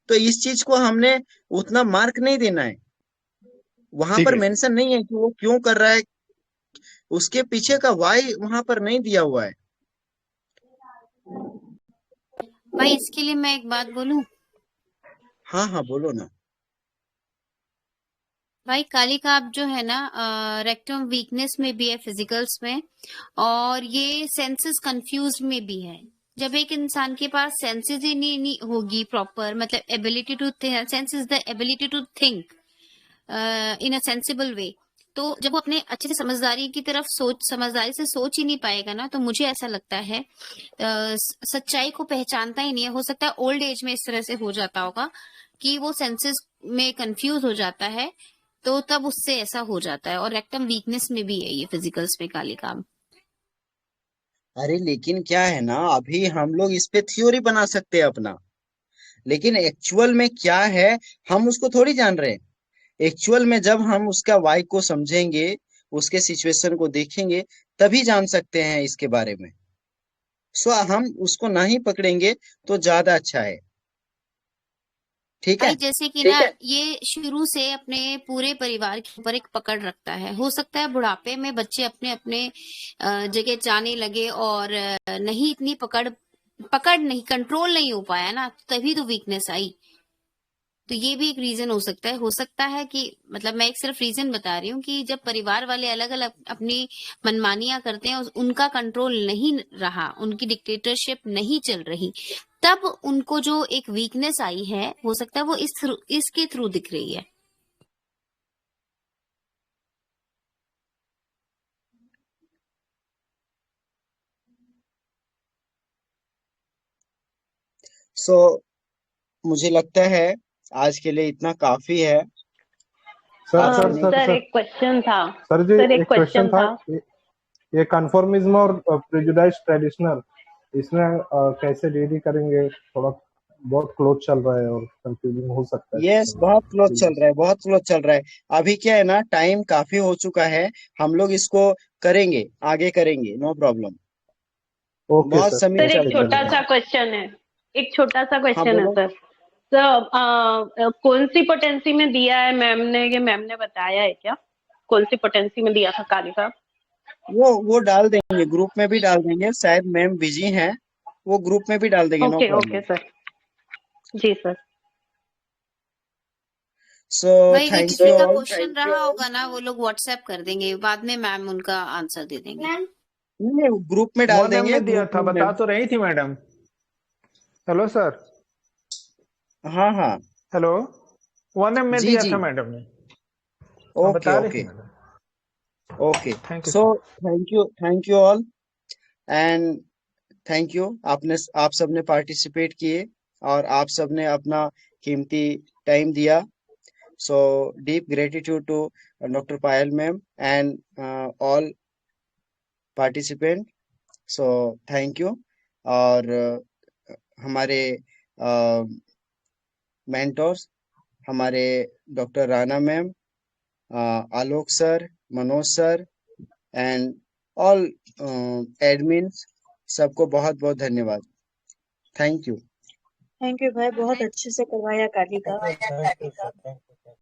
तो इस चीज को हमने उतना मार्क नहीं देना है। वहां ठीक पर है सर। मेंशन नहीं है कि वो क्यों कर रहा है, उसके पीछे का वाई वहां पर नहीं दिया हुआ है। भाई इसके लिए मैं एक बात बोलूं। हाँ हाँ बोलो ना। भाई काली काप जो है ना, रेक्टम वीकनेस में भी है, फिजिकल्स में, और ये सेंसेस कंफ्यूज में भी है। जब एक इंसान के पास सेंसेस ही नहीं होगी प्रॉपर, मतलब ability to sense is the ability to think in a sensible way, तो जब वो अपने अच्छे से समझदारी की तरफ समझदारी से सोच ही नहीं पाएगा ना, तो मुझे ऐसा लगता है सच्चाई को पहचानता ही नहीं है। हो सकता है ओल्ड एज में इस तरह से हो जाता होगा कि वो सेंसेस में कंफ्यूज हो जाता है, तो तब उससे ऐसा हो जाता है। और रेक्टम वीकनेस में भी है ये फिजिकल्स में काली काम। अरे लेकिन क्या है ना, अभी हम लोग इस पे थ्योरी बना सकते हैं अपना, लेकिन एक्चुअल में क्या है हम उसको थोड़ी जान रहे हैं। एक्चुअल में जब हम उसका वाई को समझेंगे, उसके सिचुएशन को देखेंगे, तभी जान सकते हैं इसके बारे में। सो हम उसको ना ही पकड़ेंगे तो ज्यादा अच्छा है। ठीक भाई है। जैसे कि ना, ये शुरू से अपने पूरे परिवार के ऊपर एक पकड़ रखता है। हो सकता है बुढ़ापे में बच्चे अपने अपने जगह जाने लगे और नहीं इतनी पकड़ नहीं, कंट्रोल नहीं हो पाया ना, तभी तो वीकनेस आई। तो ये भी एक रीजन हो सकता है। हो सकता है कि, मतलब मैं एक सिर्फ रीजन बता रही हूँ कि जब परिवार वाले अलग अलग अपनी मनमानियां करते हैं, उनका कंट्रोल नहीं रहा, उनकी डिक्टेटरशिप नहीं चल रही, तब उनको जो एक वीकनेस आई है, हो सकता है वो इसके थ्रू दिख रही है। सो मुझे लगता है आज के लिए इतना काफी है। Sir arsenic. सर एक क्वेश्चन था। सर जी सर एक एक क्वेश्चन क्वेश्चन था। था। ये कन्फर्मिज्म और प्रेजुडाइज ट्रेडिशनल, इसमें कैसे डील करेंगे? थोड़ा बहुत क्लोज चल रहा है और कंफ्यूजिंग हो सकता है। यस, बहुत क्लोज चल रहा है, बहुत क्लोज चल रहा है। अभी क्या है ना, टाइम काफी हो चुका है, हम लोग इसको करेंगे, आगे करेंगे, नो प्रॉब्लम। ओके बहुत सर, समीप सर एक चल थैंक यू रहा छोटा है। सा क्वेश्चन है। एक छोटा सा हाँ क्वेश्चन है बोलो। सर। सर कौन सी पोटेंसी में दिया है मैम ने? ये मैम ने बताया है क्या? कौन सी पोटेंसी में दिया था काली का? वो डाल देंगे, ग्रुप में भी डाल देंगे, शायद मैम बिजी हैं, वो ग्रुप में भी डाल देंगे, no okay problem. Okay sir. जी सर। सो भाई अगर थैंक किसी यू का ऑल। क्वेश्चन रहा होगा ना, वो लोग व्हाट्सएप कर देंगे, बाद में मैम उनका आंसर दे देंगे। नहीं, ग्रुप में डाल 1M देंगे, में दिया ग्रुप था, में बता मैम। तो रही थी मैडम। Hello sir. हाँ हाँ। हेलो। 1M में जी दिया जी। था मैडम ने। हाँ ओके बता रही ओके थी madam. Okay. Thank you so sir. Thank you all, and thank you. आप सबने पार्टिसिपेट किए और आप सबने अपना कीमती टाइम दिया। So deep gratitude to doctor Payal ma'am and all participant. So thank you. और हमारे मेंटोर्स, हमारे doctor Rana ma'am, Alok sir, Manoj sir, and all admins, सबको बहुत बहुत धन्यवाद। Thank you. भाई, बहुत अच्छे से करवाया काली का। Thank you sir, thank you.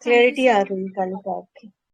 Clarity आ रही है काली का आपकी।